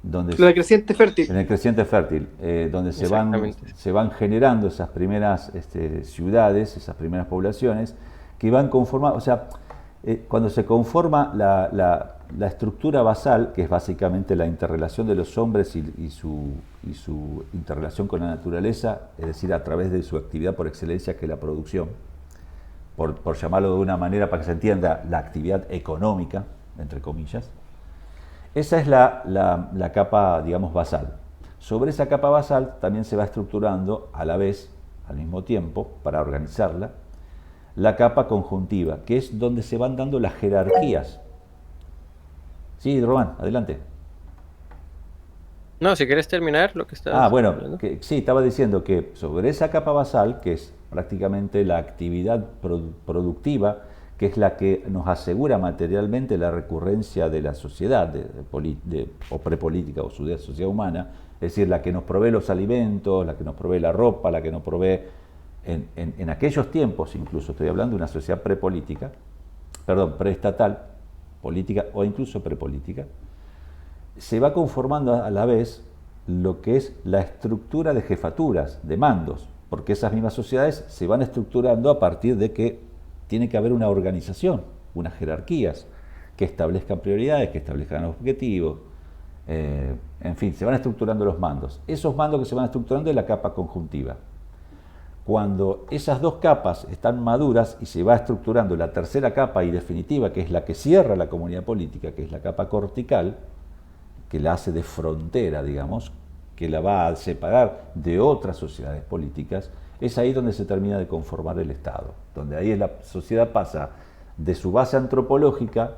donde La creciente fértil. en el creciente fértil, donde Exactamente. se van generando esas primeras ciudades, esas primeras poblaciones, que van conformando, o sea, cuando se conforma la estructura basal, que es básicamente la interrelación de los hombres y su interrelación con la naturaleza, es decir, a través de su actividad por excelencia, que es la producción, por llamarlo de una manera para que se entienda, la actividad económica, entre comillas. Esa es la capa, digamos, basal. Sobre esa capa basal también se va estructurando a la vez, al mismo tiempo, para organizarla, la capa conjuntiva, que es donde se van dando las jerarquías. Sí, Román, adelante. No, si quieres terminar lo que estás Bueno, hablando. sí, estaba diciendo que sobre esa capa basal, que es prácticamente la actividad productiva, que es la que nos asegura materialmente la recurrencia de la sociedad, o prepolítica o sociedad humana, es decir, la que nos provee los alimentos, la que nos provee la ropa, la que nos provee, en aquellos tiempos, incluso estoy hablando de una sociedad prepolítica, perdón, preestatal, política o incluso prepolítica, se va conformando a la vez lo que es la estructura de jefaturas, de mandos, porque esas mismas sociedades se van estructurando a partir de que tiene que haber una organización, unas jerarquías que establezcan prioridades, que establezcan objetivos, en fin, se van estructurando los mandos. Esos mandos que se van estructurando es la capa conjuntiva. Cuando esas 2 capas están maduras y se va estructurando la tercera capa y definitiva, que es la que cierra la comunidad política, que es la capa cortical, que la hace de frontera, digamos, que la va a separar de otras sociedades políticas, es ahí donde se termina de conformar el Estado, donde ahí la sociedad pasa de su base antropológica,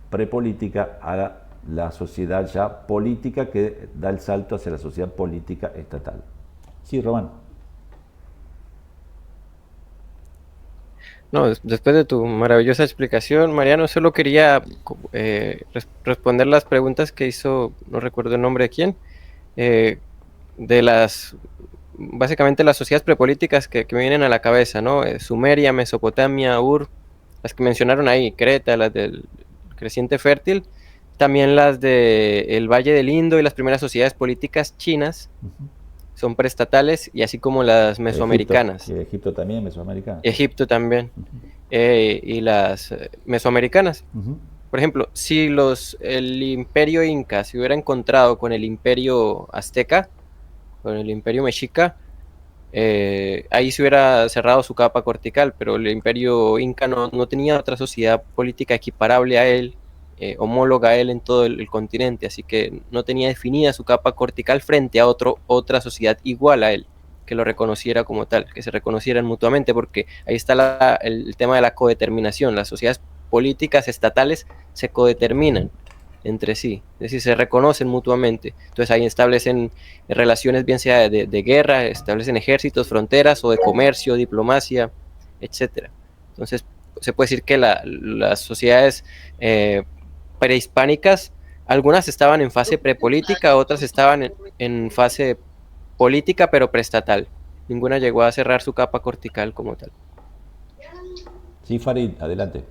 prepolítica, a la sociedad ya política, que da el salto hacia la sociedad política estatal. Sí, Román. No, después de tu maravillosa explicación, Mariano, solo quería responder las preguntas que hizo, no recuerdo el nombre de quién, de básicamente las sociedades prepolíticas que me vienen a la cabeza, ¿no? Sumeria, Mesopotamia, Ur, las que mencionaron ahí, Creta, las del creciente fértil, también las del Valle del Indo y las primeras sociedades políticas chinas. Son preestatales, y así como las mesoamericanas. Egipto también, mesoamericana. Egipto también. Y las mesoamericanas. Por ejemplo, si el imperio inca se hubiera encontrado con el imperio azteca, con el imperio mexica, ahí se hubiera cerrado su capa cortical, pero el imperio inca no tenía otra sociedad política equiparable a él, homóloga a él en todo el continente, así que no tenía definida su capa cortical frente a otra sociedad igual a él, que lo reconociera como tal, que se reconocieran mutuamente, porque ahí está el tema de la codeterminación. Las sociedades políticas estatales se codeterminan entre sí, es decir, se reconocen mutuamente. Entonces ahí establecen relaciones, bien sea de guerra, establecen ejércitos, fronteras, o de comercio, diplomacia, etcétera. Entonces se puede decir que las sociedades prehispánicas Algunas estaban en fase prepolítica, otras estaban en fase política, pero preestatal. Ninguna llegó a cerrar su capa cortical como tal. Sí, Farid, adelante.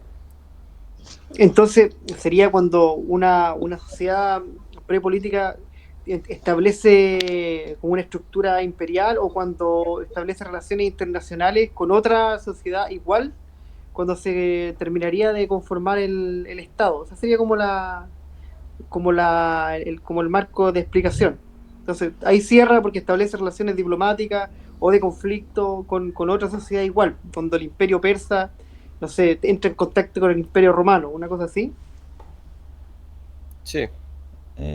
Entonces, sería cuando una sociedad prepolítica establece como una estructura imperial, o cuando establece relaciones internacionales con otra sociedad igual, cuando se terminaría de conformar el Estado. O sea, sería como el marco de explicación. Entonces, ahí cierra porque establece relaciones diplomáticas o de conflicto con otra sociedad igual, cuando el imperio persa, no sé, entra en contacto con el imperio romano, una cosa así. Sí.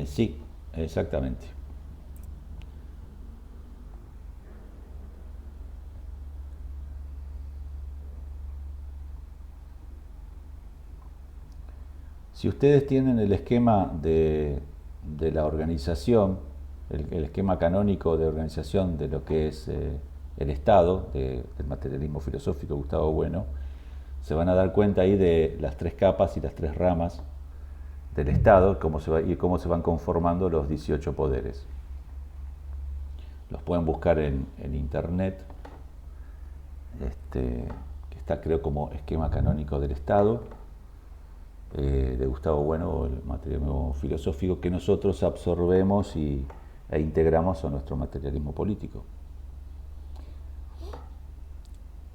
Sí, exactamente. Si ustedes tienen el esquema de la organización, el esquema canónico de organización de lo que es el Estado, del materialismo filosófico de Gustavo Bueno, se van a dar cuenta ahí de las tres capas y las tres ramas del Estado y cómo se van conformando los 18 poderes. Los pueden buscar en internet, que está creo como esquema canónico del Estado, de Gustavo Bueno, o el materialismo filosófico que nosotros absorbemos e integramos a nuestro materialismo político.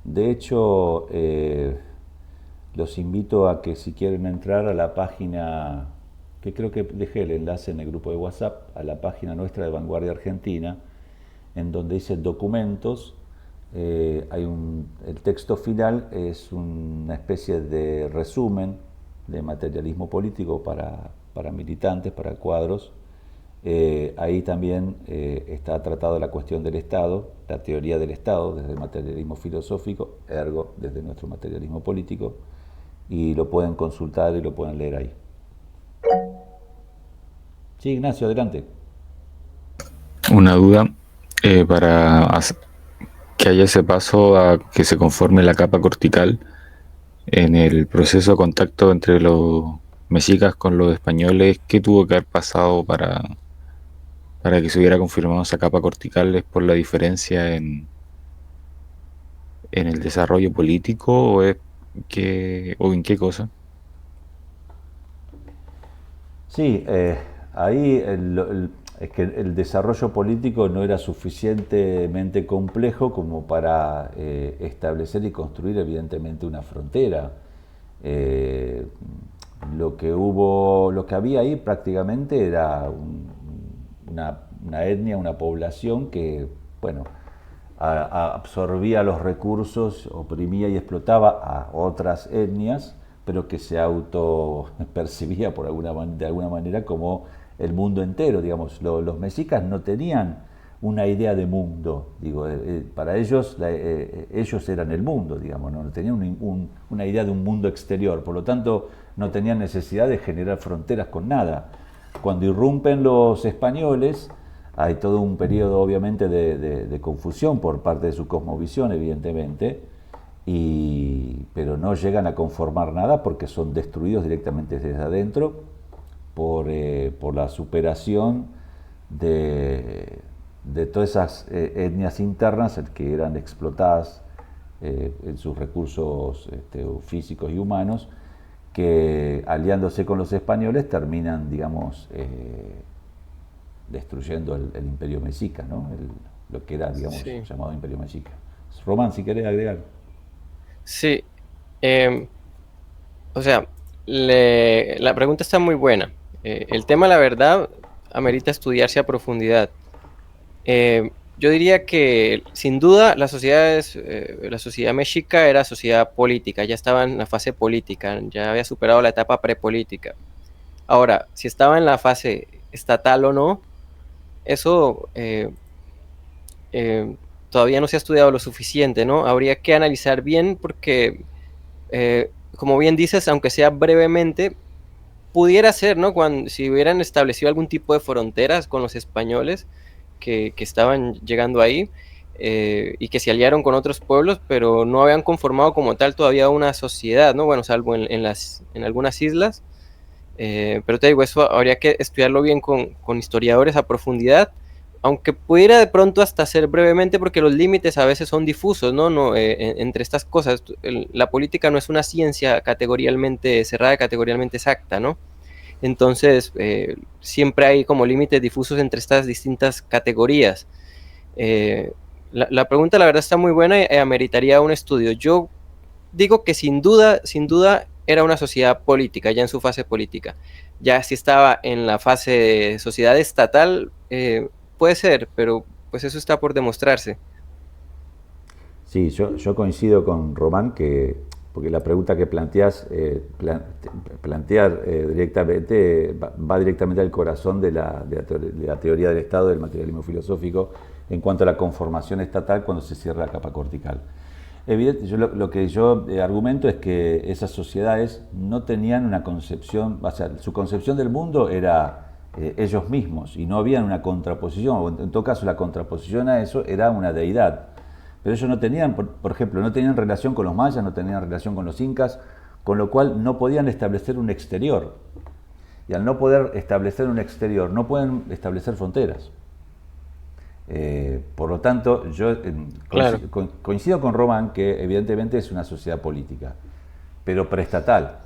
De hecho, los invito a que, si quieren entrar a la página, que creo que dejé el enlace en el grupo de WhatsApp, a la página nuestra de Vanguardia Argentina, en donde dice documentos, el texto final es una especie de resumen de materialismo político para militantes, para cuadros. Ahí también está tratada la cuestión del Estado, la teoría del Estado desde el materialismo filosófico, ergo desde nuestro materialismo político, y lo pueden consultar y lo pueden leer ahí. Sí, Ignacio, adelante. Una duda para que haya ese paso a que se conforme la capa cortical en el proceso de contacto entre los mexicas con los españoles. ¿Qué tuvo que haber pasado para que se hubiera confirmado esa capa cortical? ¿Es por la diferencia en el desarrollo político o en qué cosa? Sí, ahí es que el desarrollo político no era suficientemente complejo como para establecer y construir evidentemente una frontera. Lo que había ahí prácticamente era una etnia, una población que, bueno, absorbía los recursos, oprimía y explotaba a otras etnias, pero que se auto percibía de alguna manera como el mundo entero, digamos. Los mexicas no tenían una idea de mundo, digo, para ellos ellos eran el mundo, digamos, no tenían una idea de un mundo exterior, por lo tanto no tenían necesidad de generar fronteras con nada. Cuando irrumpen los españoles, hay todo un periodo obviamente de confusión por parte de su cosmovisión, evidentemente, pero no llegan a conformar nada porque son destruidos directamente desde adentro por la superación de todas esas etnias internas que eran explotadas en sus recursos físicos y humanos, que aliándose con los españoles terminan, digamos, destruyendo el imperio mexica, ¿no? Lo que era, digamos, sí, llamado imperio mexica. Román, si querés agregar. Sí, o sea, la pregunta está muy buena. El tema, la verdad, amerita estudiarse a profundidad. Yo diría que, sin duda, la sociedad mexica era sociedad política, ya estaba en la fase política, ya había superado la etapa prepolítica. Ahora, si estaba en la fase estatal o no, eso todavía no se ha estudiado lo suficiente, ¿no? Habría que analizar bien porque, como bien dices, aunque sea brevemente, pudiera ser, ¿no? Si hubieran establecido algún tipo de fronteras con los españoles que estaban llegando ahí y que se aliaron con otros pueblos, pero no habían conformado como tal todavía una sociedad, ¿no? Bueno, salvo en algunas islas. Pero te digo, eso habría que estudiarlo bien con historiadores a profundidad, aunque pudiera de pronto hasta ser brevemente, porque los límites a veces son difusos, ¿no? Entre estas cosas, la política no es una ciencia categorialmente cerrada, categorialmente exacta, ¿no? Entonces, siempre hay como límites difusos entre estas distintas categorías. La pregunta, la verdad, está muy buena y ameritaría un estudio. Yo digo que sin duda era una sociedad política, ya en su fase política. Ya si estaba en la fase de sociedad estatal, puede ser, pero pues eso está por demostrarse. Sí, yo coincido con Román porque la pregunta que planteas, plantear directamente, va directamente al corazón de la teoría del Estado, del materialismo filosófico, en cuanto a la conformación estatal cuando se cierra la capa cortical. Evidente, lo que yo argumento es que esas sociedades no tenían una concepción, o sea, su concepción del mundo era ellos mismos y no había una contraposición, o en todo caso la contraposición a eso era una deidad. Pero ellos no tenían, por ejemplo, no tenían relación con los mayas, no tenían relación con los incas, con lo cual no podían establecer un exterior. Y al no poder establecer un exterior, no pueden establecer fronteras. Por lo tanto, yo Claro. coincido con Román que evidentemente es una sociedad política, pero preestatal,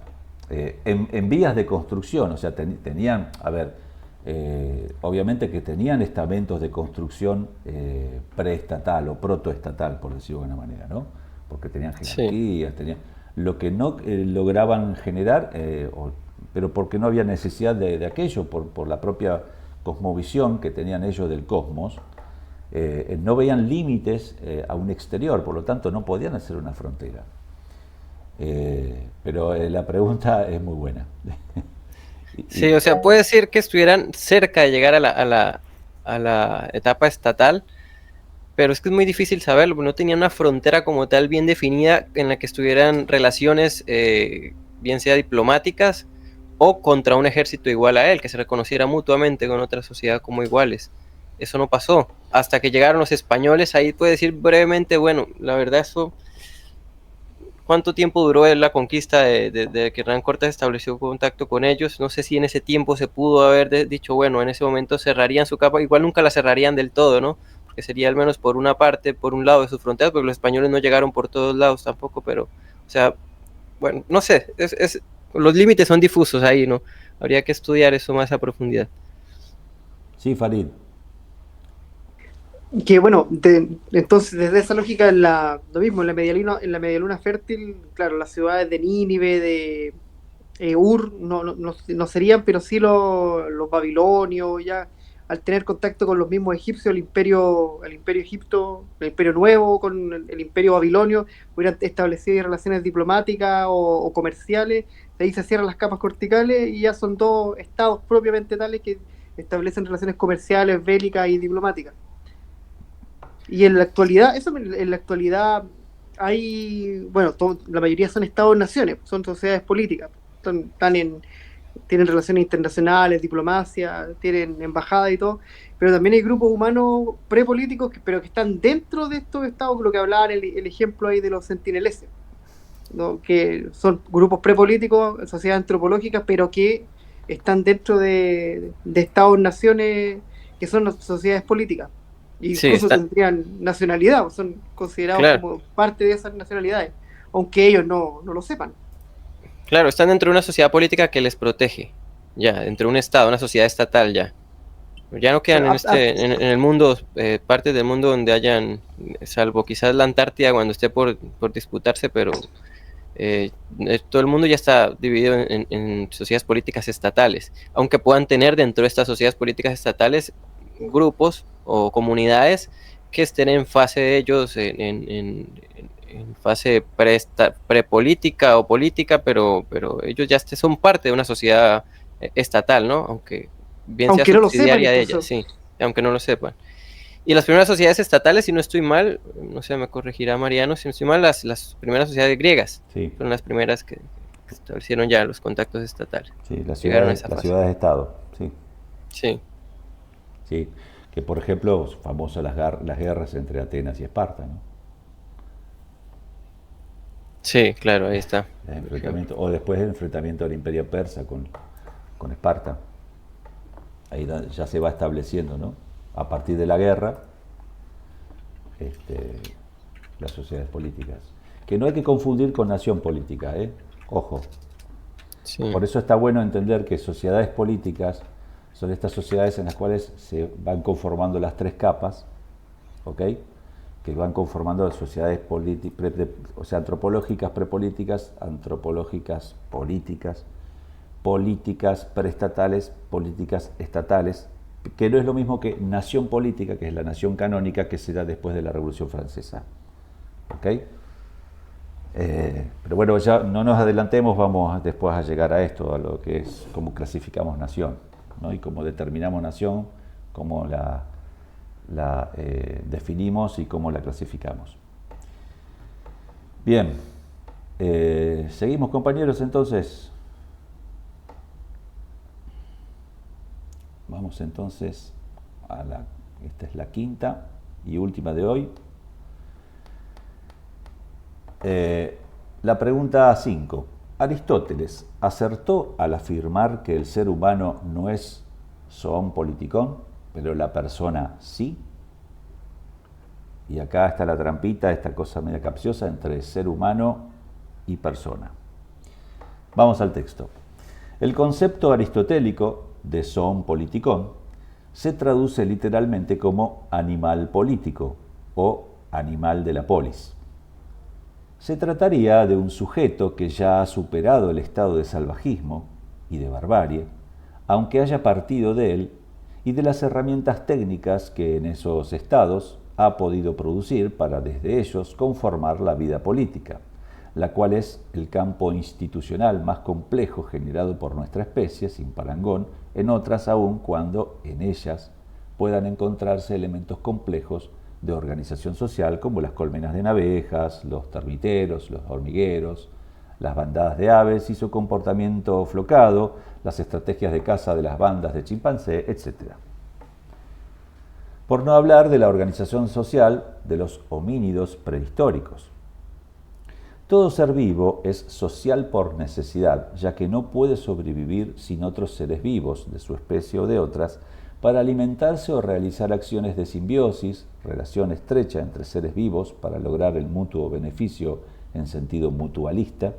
en vías de construcción, o sea, tenían, a ver, obviamente que tenían estamentos de construcción preestatal o protoestatal, por decirlo de alguna manera, ¿no? Porque tenían jerarquías, tenían, lo que no lograban generar, pero porque no había necesidad de aquello, por la propia cosmovisión que tenían ellos del cosmos, no veían límites a un exterior, por lo tanto no podían hacer una frontera. Pero la pregunta es muy buena. Sí, o sea, puede decir que estuvieran cerca de llegar a la etapa estatal, pero es que es muy difícil saberlo, porque no tenían una frontera como tal bien definida en la que estuvieran relaciones, bien sea diplomáticas o contra un ejército igual a él, que se reconociera mutuamente con otra sociedad como iguales. Eso no pasó. Hasta que llegaron los españoles, ahí puede decir brevemente, bueno, la verdad eso, ¿cuánto tiempo duró la conquista de que Hernán Cortés estableció contacto con ellos? No sé si en ese tiempo se pudo haber dicho, bueno, en ese momento cerrarían su capa, igual nunca la cerrarían del todo, ¿no? Porque sería al menos por una parte, por un lado de sus fronteras, porque los españoles no llegaron por todos lados tampoco, pero, o sea, bueno, no sé, los límites son difusos ahí, ¿no? Habría que estudiar eso más a profundidad. Sí, Farid. Que bueno, entonces desde esa lógica, lo mismo, en la medialuna fértil, claro, las ciudades de Nínive, de Ur, no serían, pero sí los babilonios, ya al tener contacto con los mismos egipcios, el imperio egipto, el imperio nuevo, con el imperio babilonio, hubieran establecido relaciones diplomáticas o comerciales, de ahí se cierran las capas corticales y ya son dos estados propiamente tales que establecen relaciones comerciales, bélicas y diplomáticas. Y en la actualidad, en la actualidad hay, bueno, la mayoría son estados-naciones, son sociedades políticas, tienen relaciones internacionales, diplomacia, tienen embajada y todo, pero también hay grupos humanos prepolíticos, pero que están dentro de estos estados, lo que hablaban el ejemplo ahí de los sentineleses, ¿no? Que son grupos prepolíticos, sociedades antropológicas, pero que están dentro de estados-naciones que son sociedades políticas. Sí, Incluso tendrían nacionalidad, son considerados claro, como parte de esas nacionalidades, aunque ellos no lo sepan. claro, están dentro de una sociedad política que les protege, ya, dentro de un estado, una sociedad estatal, ya. Ya no quedan Claro, en el mundo, partes del mundo donde hayan, salvo quizás la Antártida cuando esté por disputarse, pero todo el mundo ya está dividido en sociedades políticas estatales, aunque puedan tener dentro de estas sociedades políticas estatales grupos o comunidades que estén en fase de ellos, en fase prepolítica o política, pero ellos ya son parte de una sociedad estatal, ¿no? Aunque bien sea aunque no lo sepan subsidiaria de ella, incluso. sí, aunque no lo sepan. Y las primeras sociedades estatales, si no estoy mal, no sé, me corregirá Mariano, si no estoy mal, las primeras sociedades griegas Sí, fueron las primeras que establecieron ya los contactos estatales. sí, Llegaron a esa las fase. ciudades-estado, sí, Sí, sí. Que por ejemplo, famosas las guerras entre Atenas y Esparta, ¿no? sí, claro, ahí está. El Por ejemplo. enfrentamiento, o después el enfrentamiento del Imperio Persa con Esparta. Ahí ya se va estableciendo, ¿no? A partir de la guerra, las sociedades políticas. Que no hay que confundir con nación política, ¿eh? Ojo. Sí. Por eso está bueno entender que sociedades políticas son estas sociedades en las cuales se van conformando las tres capas, ¿ok? Que van conformando las sociedades o sea, antropológicas prepolíticas, antropológicas políticas, políticas preestatales, políticas estatales, que no es lo mismo que nación política, que es la nación canónica que se da después de la Revolución Francesa. ¿Ok? Pero bueno, ya no nos adelantemos, vamos después a llegar a esto, a lo que es cómo clasificamos nación, ¿no? Y cómo determinamos nación, cómo la definimos y cómo la clasificamos. Bien, seguimos compañeros entonces. Vamos entonces a esta es la quinta y última de hoy. La pregunta 5. ¿Aristóteles acertó al afirmar que el ser humano no es zoon politikon, pero la persona sí? Y acá está la trampita, esta cosa media capciosa entre ser humano y persona. Vamos al texto. El concepto aristotélico de zoon politikon se traduce literalmente como animal político o animal de la polis. Se trataría de un sujeto que ya ha superado el estado de salvajismo y de barbarie, aunque haya partido de él y de las herramientas técnicas que en esos estados ha podido producir para desde ellos conformar la vida política, la cual es el campo institucional más complejo generado por nuestra especie, sin parangón, en otras aún cuando en ellas puedan encontrarse elementos complejos de organización social como las colmenas de abejas, los termiteros, los hormigueros, las bandadas de aves y su comportamiento flocado, las estrategias de caza de las bandas de chimpancé, etc. Por no hablar de la organización social de los homínidos prehistóricos. Todo ser vivo es social por necesidad, ya que no puede sobrevivir sin otros seres vivos de su especie o de otras, para alimentarse o realizar acciones de simbiosis, relación estrecha entre seres vivos para lograr el mutuo beneficio en sentido mutualista,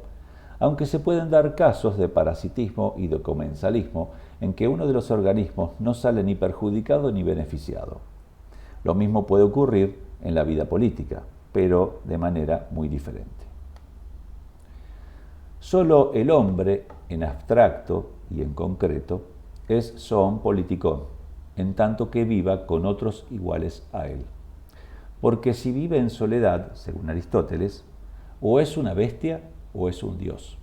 aunque se pueden dar casos de parasitismo y de comensalismo en que uno de los organismos no sale ni perjudicado ni beneficiado. Lo mismo puede ocurrir en la vida política, pero de manera muy diferente. Solo el hombre, en abstracto y en concreto, es zoon politikon, en tanto que viva con otros iguales a él. Porque si vive en soledad, según Aristóteles, o es una bestia o es un dios.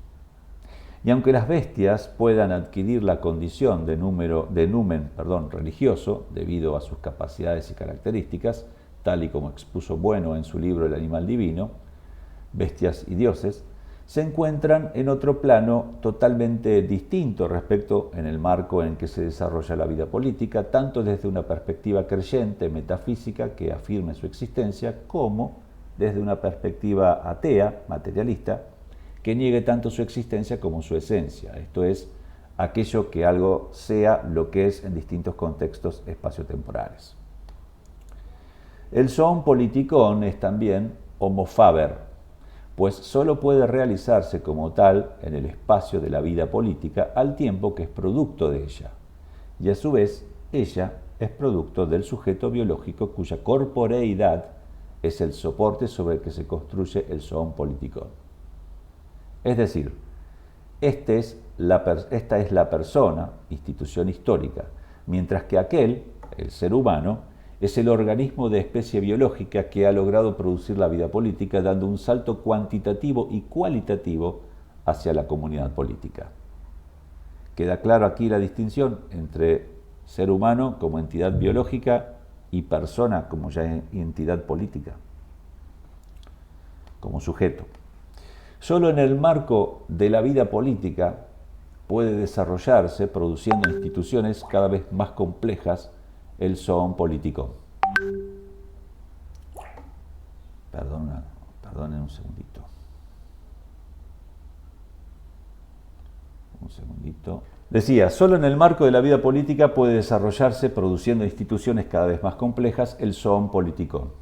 Y aunque las bestias puedan adquirir la condición de numen religioso, debido a sus capacidades y características, tal y como expuso Bueno en su libro El animal divino, Bestias y dioses, se encuentran en otro plano totalmente distinto respecto en el marco en que se desarrolla la vida política, tanto desde una perspectiva creyente, metafísica, que afirme su existencia, como desde una perspectiva atea, materialista, que niegue tanto su existencia como su esencia, esto es, aquello que algo sea lo que es en distintos contextos espaciotemporales. El zoon politikon es también homo faber, pues solo puede realizarse como tal en el espacio de la vida política al tiempo que es producto de ella, y a su vez ella es producto del sujeto biológico cuya corporeidad es el soporte sobre el que se construye el zoon politikon. Es decir, esta es la persona, institución histórica, mientras que aquel, el ser humano, es el organismo de especie biológica que ha logrado producir la vida política dando un salto cuantitativo y cualitativo hacia la comunidad política. Queda claro aquí la distinción entre ser humano como entidad biológica y persona como ya entidad política, como sujeto. Solo en el marco de la vida política puede desarrollarse, produciendo instituciones cada vez más complejas, el zoon politikon. Perdonen un segundito. Un segundito. Decía, solo en el marco de la vida política puede desarrollarse, produciendo instituciones cada vez más complejas, el zoon politikon.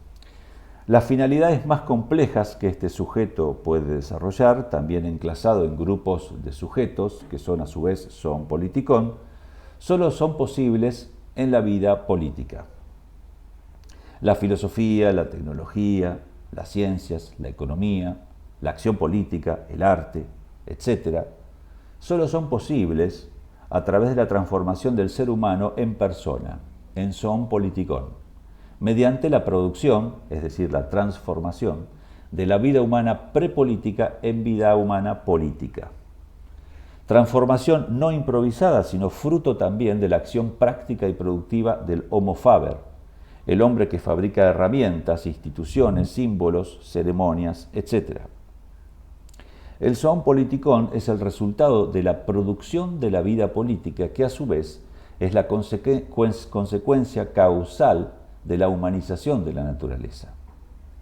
Las finalidades más complejas que este sujeto puede desarrollar, también enclasado en grupos de sujetos, que son a su vez zoon politikon, solo son posibles en la vida política. La filosofía, la tecnología, las ciencias, la economía, la acción política, el arte, etc., solo son posibles a través de la transformación del ser humano en persona, en zoon politikon, mediante la producción, es decir, la transformación, de la vida humana prepolítica en vida humana política. Transformación no improvisada, sino fruto también de la acción práctica y productiva del Homo faber, el hombre que fabrica herramientas, instituciones, símbolos, ceremonias, etc. El zoon politikon es el resultado de la producción de la vida política, que a su vez es la consecuencia causal de la humanización de la naturaleza.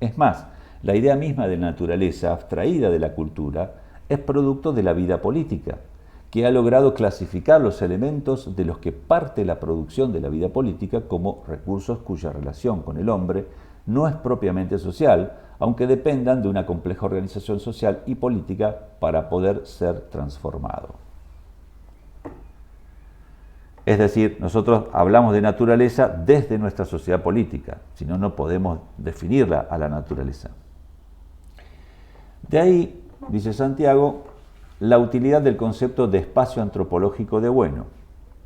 Es más, la idea misma de naturaleza, abstraída de la cultura, es producto de la vida política, que ha logrado clasificar los elementos de los que parte la producción de la vida política como recursos cuya relación con el hombre no es propiamente social, aunque dependan de una compleja organización social y política para poder ser transformado. Es decir, nosotros hablamos de naturaleza desde nuestra sociedad política, si no, no podemos definirla a la naturaleza. De ahí, dice Santiago, la utilidad del concepto de espacio antropológico de bueno,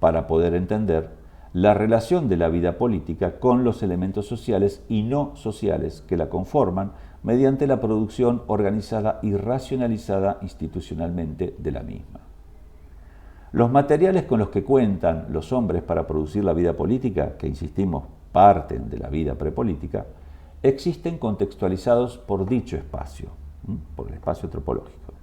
para poder entender la relación de la vida política con los elementos sociales y no sociales que la conforman mediante la producción organizada y racionalizada institucionalmente de la misma. Los materiales con los que cuentan los hombres para producir la vida política, que insistimos, parten de la vida prepolítica, existen contextualizados por dicho espacio, por el espacio antropológico.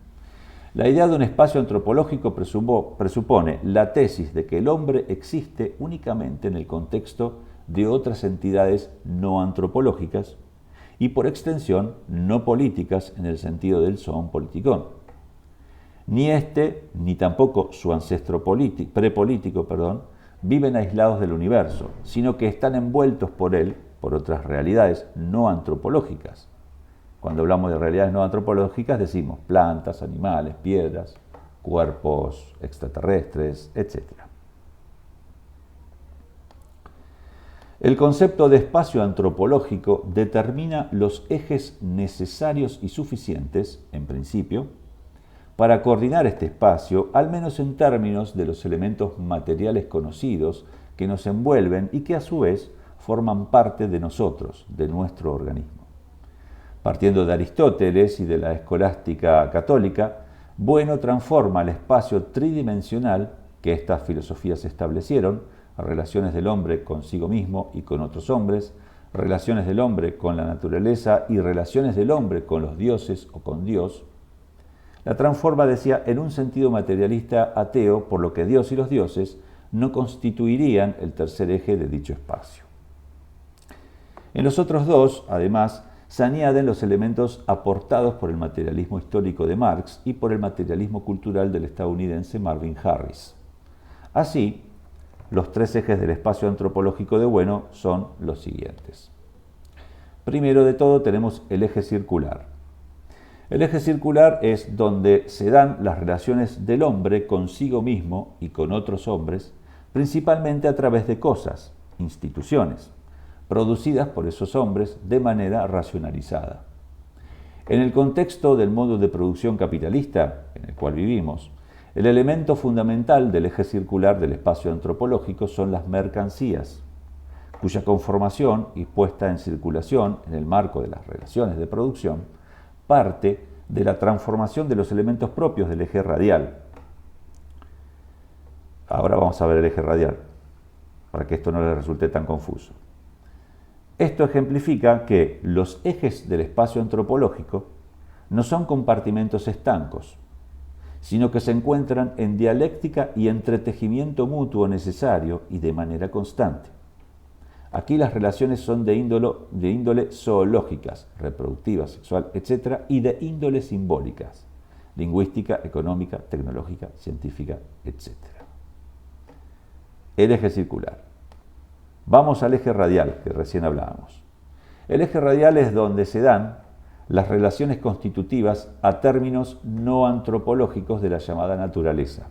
La idea de un espacio antropológico presupone la tesis de que el hombre existe únicamente en el contexto de otras entidades no antropológicas y por extensión no políticas en el sentido del zoon politikon. Ni este, ni tampoco su ancestro prepolítico, viven aislados del universo, sino que están envueltos por él, por otras realidades no antropológicas. Cuando hablamos de realidades no antropológicas decimos plantas, animales, piedras, cuerpos extraterrestres, etc. El concepto de espacio antropológico determina los ejes necesarios y suficientes, en principio, para coordinar este espacio, al menos en términos de los elementos materiales conocidos que nos envuelven y que a su vez forman parte de nosotros, de nuestro organismo. Partiendo de Aristóteles y de la escolástica católica, Bueno transforma el espacio tridimensional que estas filosofías establecieron, relaciones del hombre consigo mismo y con otros hombres, relaciones del hombre con la naturaleza y relaciones del hombre con los dioses o con Dios, la transforma, decía, en un sentido materialista ateo, por lo que Dios y los dioses no constituirían el tercer eje de dicho espacio. En los otros dos, además, se añaden los elementos aportados por el materialismo histórico de Marx y por el materialismo cultural del estadounidense Marvin Harris. Así, los tres ejes del espacio antropológico de Bueno son los siguientes. Primero de todo tenemos el eje circular. El eje circular es donde se dan las relaciones del hombre consigo mismo y con otros hombres, principalmente a través de cosas, instituciones, producidas por esos hombres de manera racionalizada. En el contexto del modo de producción capitalista en el cual vivimos, el elemento fundamental del eje circular del espacio antropológico son las mercancías, cuya conformación y puesta en circulación en el marco de las relaciones de producción parte de la transformación de los elementos propios del eje radial. Ahora vamos a ver el eje radial, para que esto no les resulte tan confuso. Esto ejemplifica que los ejes del espacio antropológico no son compartimentos estancos, sino que se encuentran en dialéctica y entretejimiento mutuo necesario y de manera constante. Aquí las relaciones son de índole zoológicas, reproductivas, sexual, etc., y de índole simbólicas, lingüística, económica, tecnológica, científica, etc. El eje circular. Vamos al eje radial, que recién hablábamos. El eje radial es donde se dan las relaciones constitutivas a términos no antropológicos de la llamada naturaleza,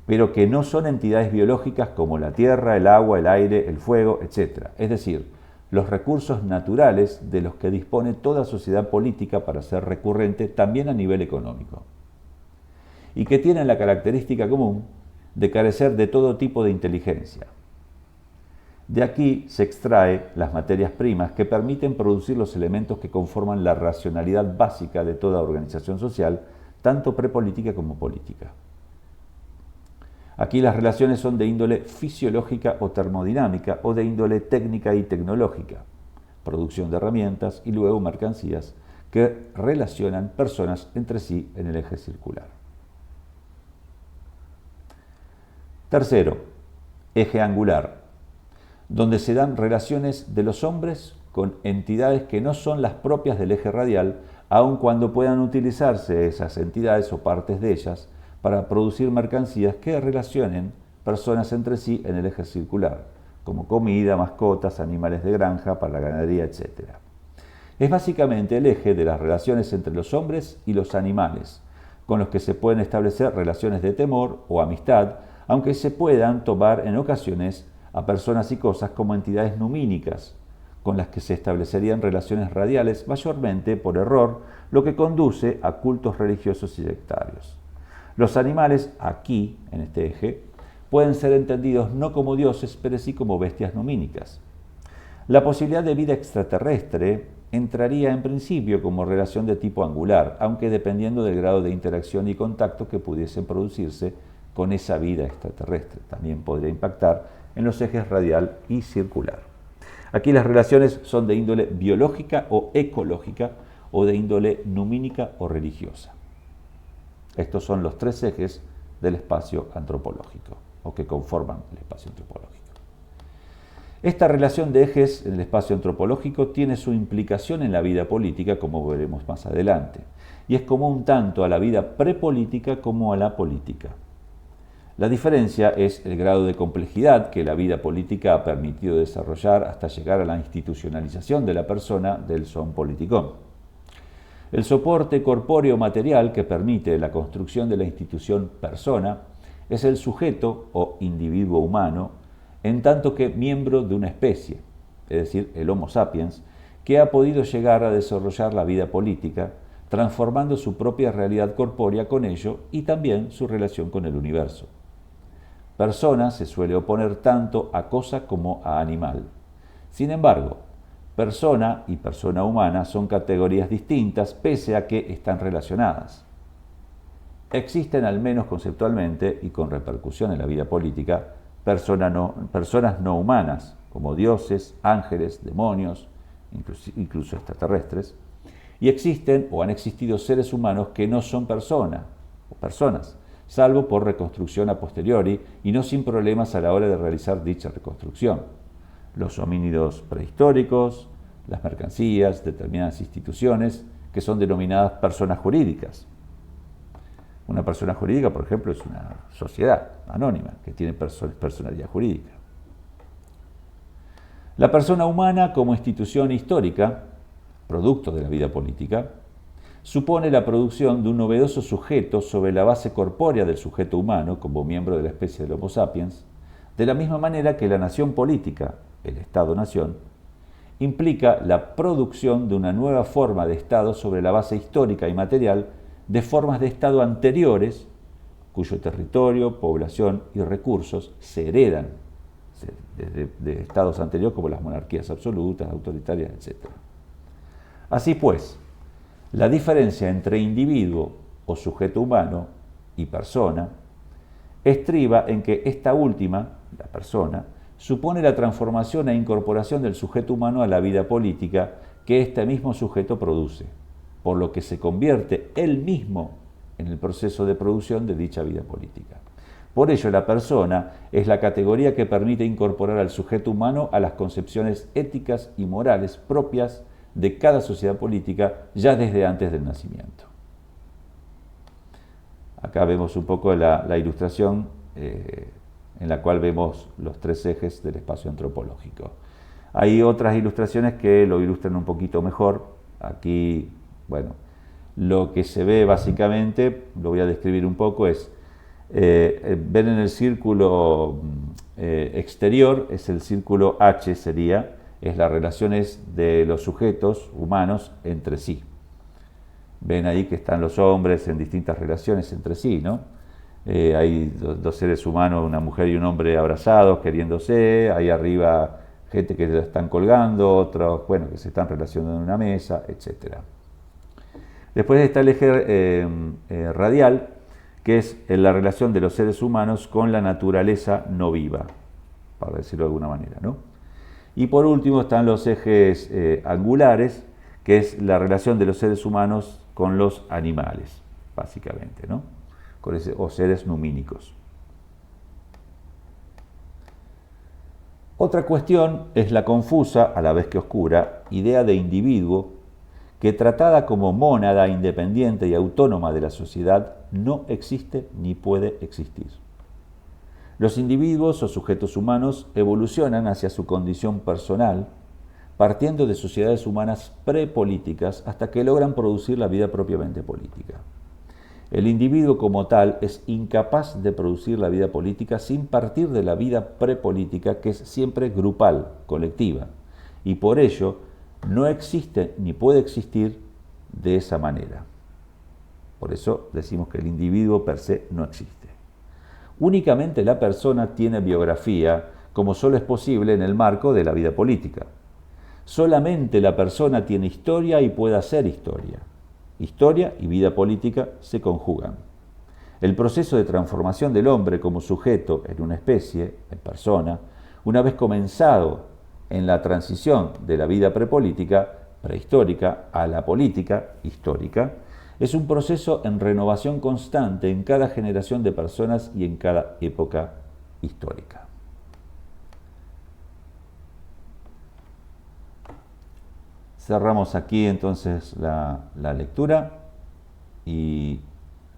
pero que no son entidades biológicas como la tierra, el agua, el aire, el fuego, etc. Es decir, los recursos naturales de los que dispone toda sociedad política para ser recurrente también a nivel económico, y que tienen la característica común de carecer de todo tipo de inteligencia. De aquí se extrae las materias primas que permiten producir los elementos que conforman la racionalidad básica de toda organización social, tanto prepolítica como política. Aquí las relaciones son de índole fisiológica o termodinámica o de índole técnica y tecnológica, producción de herramientas y luego mercancías que relacionan personas entre sí en el eje circular. Tercero, eje angular, donde se dan relaciones de los hombres con entidades que no son las propias del eje radial, aun cuando puedan utilizarse esas entidades o partes de ellas para producir mercancías que relacionen personas entre sí en el eje circular, como comida, mascotas, animales de granja, para la ganadería, etc. Es básicamente el eje de las relaciones entre los hombres y los animales, con los que se pueden establecer relaciones de temor o amistad, aunque se puedan tomar en ocasiones a personas y cosas como entidades numínicas, con las que se establecerían relaciones radiales mayormente por error, lo que conduce a cultos religiosos y sectarios. Los animales, aquí, en este eje, pueden ser entendidos no como dioses, pero sí como bestias numínicas. La posibilidad de vida extraterrestre entraría en principio como relación de tipo angular, aunque dependiendo del grado de interacción y contacto que pudiesen producirse con esa vida extraterrestre. También podría impactar en los ejes radial y circular. Aquí las relaciones son de índole biológica o ecológica o de índole numínica o religiosa. Estos son los tres ejes del espacio antropológico, o que conforman el espacio antropológico. Esta relación de ejes en el espacio antropológico tiene su implicación en la vida política, como veremos más adelante, y es común tanto a la vida prepolítica como a la política. La diferencia es el grado de complejidad que la vida política ha permitido desarrollar hasta llegar a la institucionalización de la persona del son politicón. El soporte corpóreo material que permite la construcción de la institución persona es el sujeto o individuo humano, en tanto que miembro de una especie, es decir, el Homo sapiens, que ha podido llegar a desarrollar la vida política, transformando su propia realidad corpórea con ello y también su relación con el universo. Persona se suele oponer tanto a cosa como a animal. Sin embargo, persona y persona humana son categorías distintas pese a que están relacionadas. Existen, al menos conceptualmente y con repercusión en la vida política, personas no humanas, como dioses, ángeles, demonios, incluso extraterrestres, y existen o han existido seres humanos que no son personas, salvo por reconstrucción a posteriori y no sin problemas a la hora de realizar dicha reconstrucción. Los homínidos prehistóricos, las mercancías, determinadas instituciones que son denominadas personas jurídicas. Una persona jurídica, por ejemplo, es una sociedad anónima que tiene personalidad jurídica. La persona humana como institución histórica, producto de la vida política, supone la producción de un novedoso sujeto sobre la base corpórea del sujeto humano como miembro de la especie del Homo sapiens, de la misma manera que la nación política, el Estado-nación, implica la producción de una nueva forma de Estado sobre la base histórica y material de formas de Estado anteriores, cuyo territorio, población y recursos se heredan de estados anteriores como las monarquías absolutas, autoritarias, etc. Así pues, la diferencia entre individuo o sujeto humano y persona estriba en que esta última, la persona, supone la transformación e incorporación del sujeto humano a la vida política que este mismo sujeto produce, por lo que se convierte él mismo en el proceso de producción de dicha vida política. Por ello, la persona es la categoría que permite incorporar al sujeto humano a las concepciones éticas y morales propias de cada sociedad política ya desde antes del nacimiento. Acá vemos un poco la ilustración en la cual vemos los tres ejes del espacio antropológico. Hay otras ilustraciones que lo ilustran un poquito mejor. Aquí, bueno, lo que se ve básicamente, lo voy a describir un poco, es, ven en el círculo exterior, es el círculo H sería, es las relaciones de los sujetos humanos entre sí. Ven ahí que están los hombres en distintas relaciones entre sí, ¿no? Hay dos seres humanos, una mujer y un hombre abrazados, queriéndose, ahí arriba gente que la están colgando, otros, bueno, que se están relacionando en una mesa, etc. Después está el eje radial, que es la relación de los seres humanos con la naturaleza no viva, para decirlo de alguna manera, ¿no? Y por último están los ejes angulares, que es la relación de los seres humanos con los animales, básicamente, ¿no? O seres numínicos. Otra cuestión es la confusa, a la vez que oscura, idea de individuo que, tratada como mónada independiente y autónoma de la sociedad, no existe ni puede existir. Los individuos o sujetos humanos evolucionan hacia su condición personal, partiendo de sociedades humanas prepolíticas hasta que logran producir la vida propiamente política. El individuo como tal es incapaz de producir la vida política sin partir de la vida prepolítica, que es siempre grupal, colectiva, y por ello no existe ni puede existir de esa manera. Por eso decimos que el individuo per se no existe. Únicamente la persona tiene biografía, como solo es posible en el marco de la vida política. Solamente la persona tiene historia y puede hacer historia. Historia y vida política se conjugan. El proceso de transformación del hombre como sujeto en una especie, en persona, una vez comenzado en la transición de la vida prepolítica, prehistórica, a la política histórica, es un proceso en renovación constante en cada generación de personas y en cada época histórica. Cerramos aquí entonces la lectura y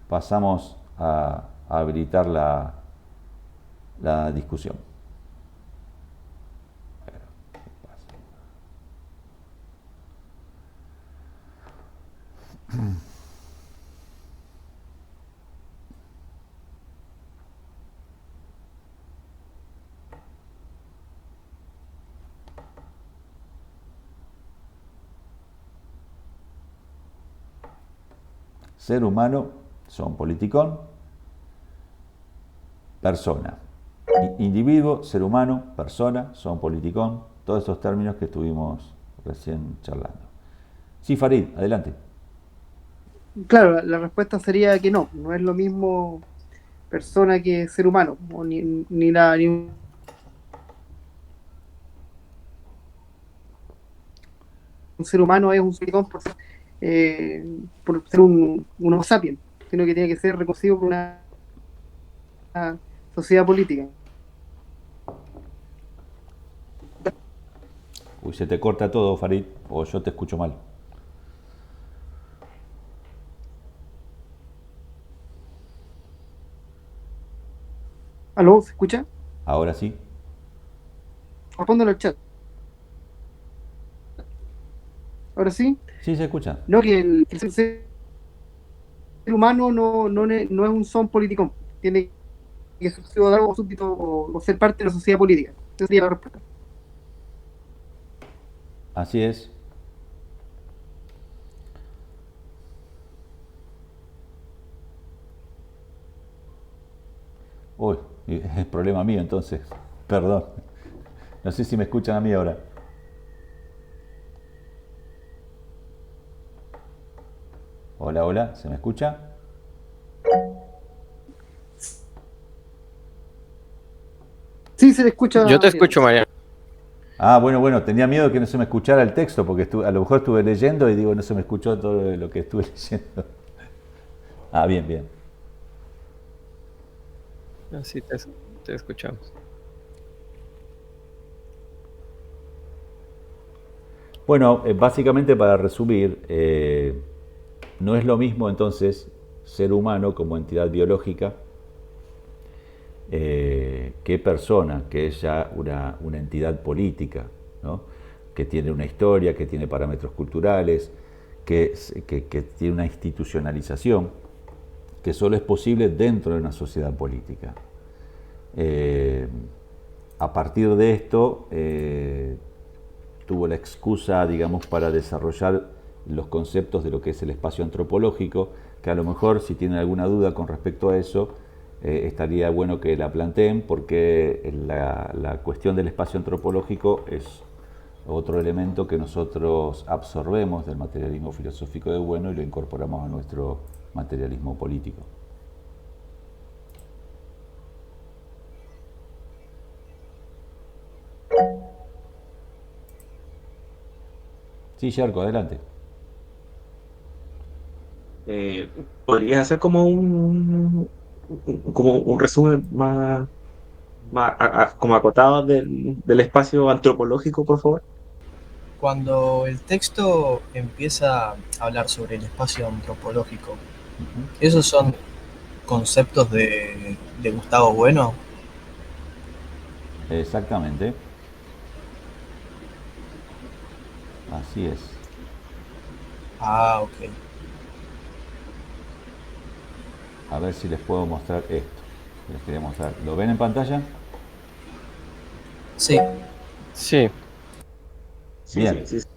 pasamos a habilitar la discusión. Ser humano, son politicón, persona. Individuo, ser humano, persona, son politicón, todos esos términos que estuvimos recién charlando. Sí, Farid, adelante. Claro, la respuesta sería que no es lo mismo persona que ser humano, o ni un ser humano es un silicón por ser un homo sapiens, sino que tiene que ser reconocido por una sociedad política. Uy, se te corta todo, Farid, o yo te escucho mal. ¿Aló? ¿Se escucha? Ahora sí. Respóndelo al chat. ¿Ahora sí? Sí, se escucha. No, que el ser humano no es un son político, tiene que ser ciudadano o súbdito o ser parte de la sociedad política. Esa sería la respuesta. Así es. Uy, es problema mío entonces. Perdón. No sé si me escuchan a mí ahora. Hola, hola, ¿se me escucha? Sí, se le escucha. Yo te escucho, Mariano. Ah, bueno, tenía miedo que no se me escuchara el texto, porque a lo mejor estuve leyendo y digo, no se me escuchó todo lo que estuve leyendo. Ah, bien. Sí, te escuchamos. Bueno, básicamente para resumir, no es lo mismo entonces ser humano como entidad biológica qué persona, que es ya una entidad política, ¿no? Que tiene una historia, que tiene parámetros culturales, que tiene una institucionalización, que solo es posible dentro de una sociedad política. A partir de esto, tuvo la excusa, digamos, para desarrollar los conceptos de lo que es el espacio antropológico, que a lo mejor, si tienen alguna duda con respecto a eso, estaría bueno que la planteen, porque la cuestión del espacio antropológico es otro elemento que nosotros absorbemos del materialismo filosófico de Bueno y lo incorporamos a nuestro materialismo político. Sí, Yarko, adelante. ¿Podrías hacer como como un resumen como acotado del espacio antropológico, por favor? Cuando el texto empieza a hablar sobre el espacio antropológico, ¿esos son conceptos de Gustavo Bueno? Exactamente. Así es. Ah, ok. A ver si les puedo mostrar esto. Les quería mostrar. ¿Lo ven en pantalla? Sí. Sí. Bien. Sí, sí.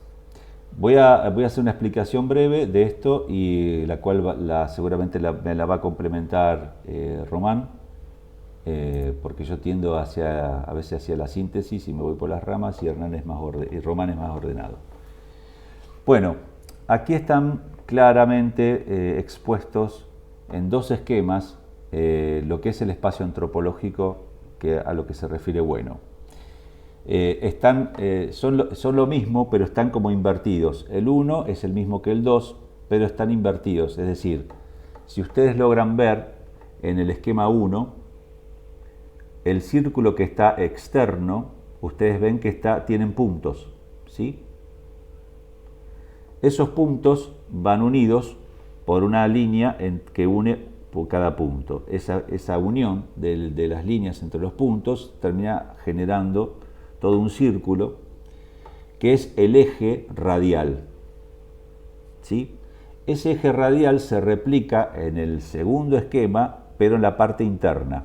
Voy a hacer una explicación breve de esto y la cual seguramente me la va a complementar Román, porque yo tiendo a veces hacia la síntesis y me voy por las ramas y Román es más ordenado. Bueno, aquí están claramente expuestos en dos esquemas lo que es el espacio antropológico a lo que se refiere Bueno. Son lo mismo, pero están como invertidos. El 1 es el mismo que el 2, pero están invertidos. Es decir, si ustedes logran ver en el esquema 1, el círculo que está externo, ustedes ven que tienen puntos, ¿sí? Esos puntos van unidos por una línea que une por cada punto. Esa unión de las líneas entre los puntos termina generando todo un círculo que es el eje radial, ¿sí? Ese eje radial se replica en el segundo esquema, pero en la parte interna.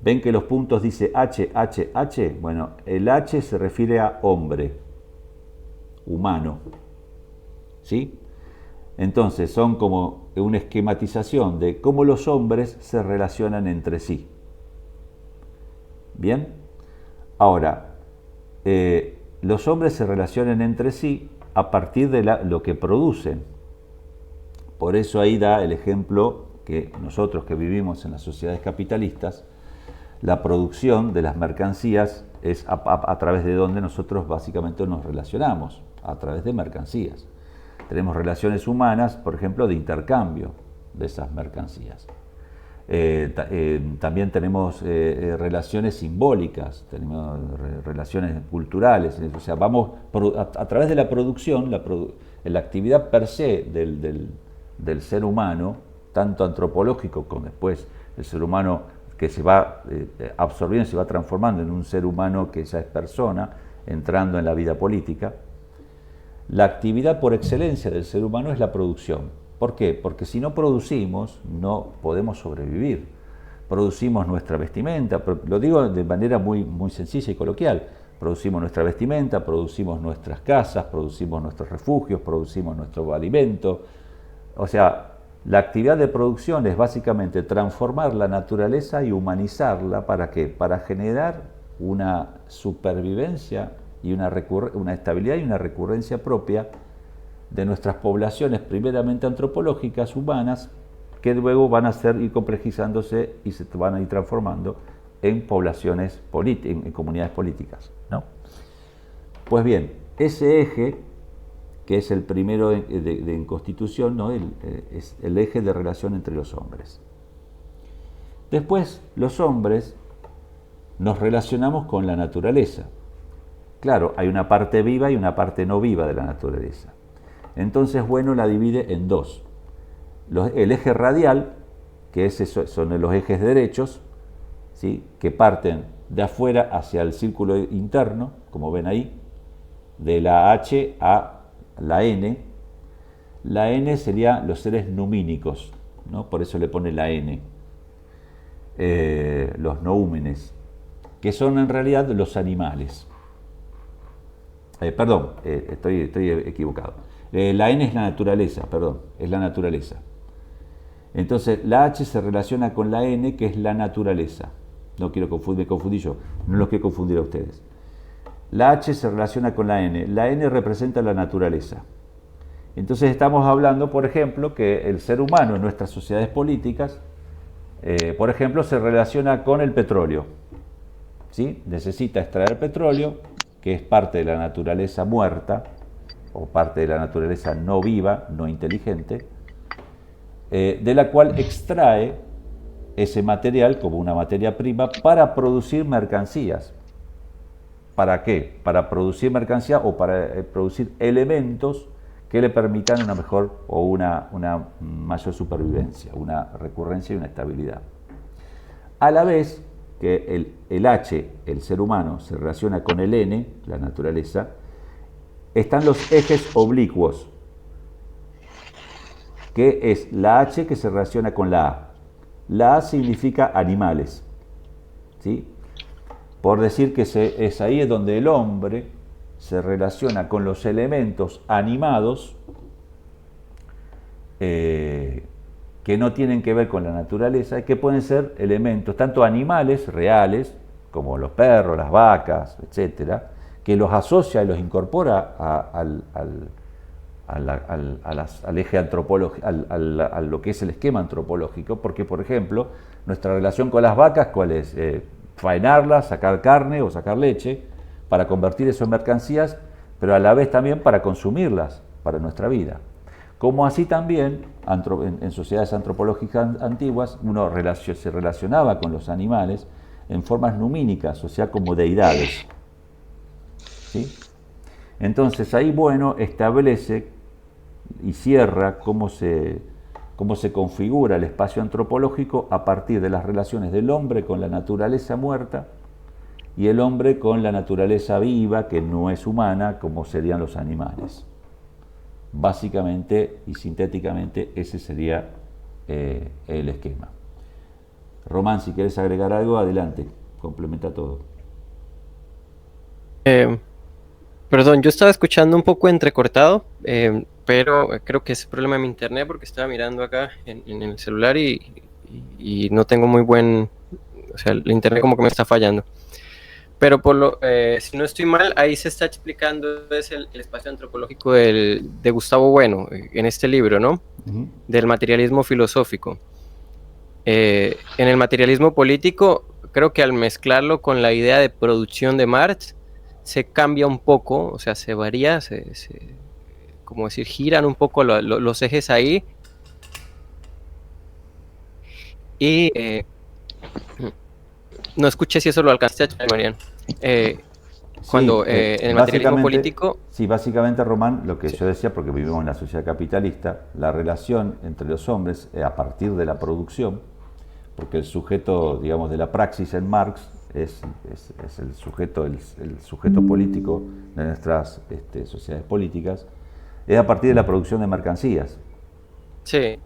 ¿Ven que los puntos dice H, H, H? Bueno, el H se refiere a hombre, humano, ¿sí? Entonces son como una esquematización de cómo los hombres se relacionan entre sí. ¿Bien? Ahora, los hombres se relacionan entre sí a partir de lo que producen. Por eso ahí da el ejemplo que nosotros que vivimos en las sociedades capitalistas, la producción de las mercancías es a través de donde nosotros básicamente nos relacionamos, a través de mercancías. Tenemos relaciones humanas, por ejemplo, de intercambio de esas mercancías. También tenemos relaciones simbólicas, tenemos relaciones culturales, o sea, vamos a través de la producción, la actividad per se del ser humano, tanto antropológico como después el ser humano que se va absorbiendo, se va transformando en un ser humano que ya es persona, entrando en la vida política. La actividad por excelencia del ser humano es la producción. ¿Por qué? Porque si no producimos, no podemos sobrevivir. Producimos nuestra vestimenta, lo digo de manera muy, muy sencilla y coloquial. Producimos nuestra vestimenta, producimos nuestras casas, producimos nuestros refugios, producimos nuestro alimento. O sea, la actividad de producción es básicamente transformar la naturaleza y humanizarla. ¿Para qué? Para generar una supervivencia y una estabilidad y una recurrencia propia de nuestras poblaciones primeramente antropológicas, humanas, que luego van a ir complejizándose y se van a ir transformando en poblaciones en comunidades políticas, ¿no? Pues bien, ese eje, que es el primero en Constitución, ¿no? Es el eje de relación entre los hombres. Después, los hombres nos relacionamos con la naturaleza. Claro, hay una parte viva y una parte no viva de la naturaleza. Entonces, Bueno la divide en dos. El eje radial, que son los ejes derechos, ¿sí? Que parten de afuera hacia el círculo interno, como ven ahí, de la H a la N. La N serían los seres numínicos, ¿no? Por eso le pone la N. Los noúmenes, que son en realidad los animales. Perdón, estoy equivocado. La N es la naturaleza, perdón, es la naturaleza. Entonces la H se relaciona con la N, que es la naturaleza. No quiero confundir, me confundí yo, no los quiero confundir a ustedes. La H se relaciona con la N representa la naturaleza. Entonces estamos hablando, por ejemplo, que el ser humano en nuestras sociedades políticas, por ejemplo, se relaciona con el petróleo, ¿sí? Necesita extraer petróleo, que es parte de la naturaleza muerta, o parte de la naturaleza no viva, no inteligente, de la cual extrae ese material como una materia prima para producir mercancías. ¿Para qué? Para producir mercancías o para producir elementos que le permitan una mejor o una mayor supervivencia, una recurrencia y una estabilidad. A la vez que el H, el ser humano, se relaciona con el N, la naturaleza, están los ejes oblicuos, que es la H que se relaciona con la A. La A significa animales, ¿sí? Por decir que es ahí donde el hombre se relaciona con los elementos animados que no tienen que ver con la naturaleza y que pueden ser elementos tanto animales reales como los perros, las vacas, etcétera, que los asocia y los incorpora al eje antropológico, a lo que es el esquema antropológico, porque por ejemplo nuestra relación con las vacas, ¿cuál es? Faenarlas, sacar carne o sacar leche para convertir eso en mercancías, pero a la vez también para consumirlas para nuestra vida. Como así también en sociedades antropológicas antiguas uno se relacionaba con los animales en formas numínicas, o sea, como deidades, ¿sí? Entonces ahí, bueno, establece y cierra cómo se configura el espacio antropológico a partir de las relaciones del hombre con la naturaleza muerta y el hombre con la naturaleza viva, que no es humana, como serían los animales. Básicamente y sintéticamente ese sería el esquema. Román, si quieres agregar algo, adelante, complementa todo. Perdón, yo estaba escuchando un poco entrecortado, pero creo que es problema de mi internet porque estaba mirando acá en el celular y no tengo muy buen, o sea, el internet como que me está fallando. Pero si no estoy mal, ahí se está explicando es el espacio antropológico de Gustavo Bueno en este libro, ¿no? Uh-huh. Del materialismo filosófico. En el materialismo político, creo que al mezclarlo con la idea de producción de Marx, se cambia un poco, o sea, se varía, como decir, giran un poco los ejes ahí. Y no escuché si eso lo alcanzaste a explicar, Mariano. Cuando en el materialismo político... Sí, básicamente, Román, lo que yo decía, porque vivimos en una sociedad capitalista, la relación entre los hombres a partir de la producción, porque el sujeto, digamos, de la praxis en Marx es el sujeto político de nuestras sociedades políticas, es a partir de la producción de mercancías. Sí.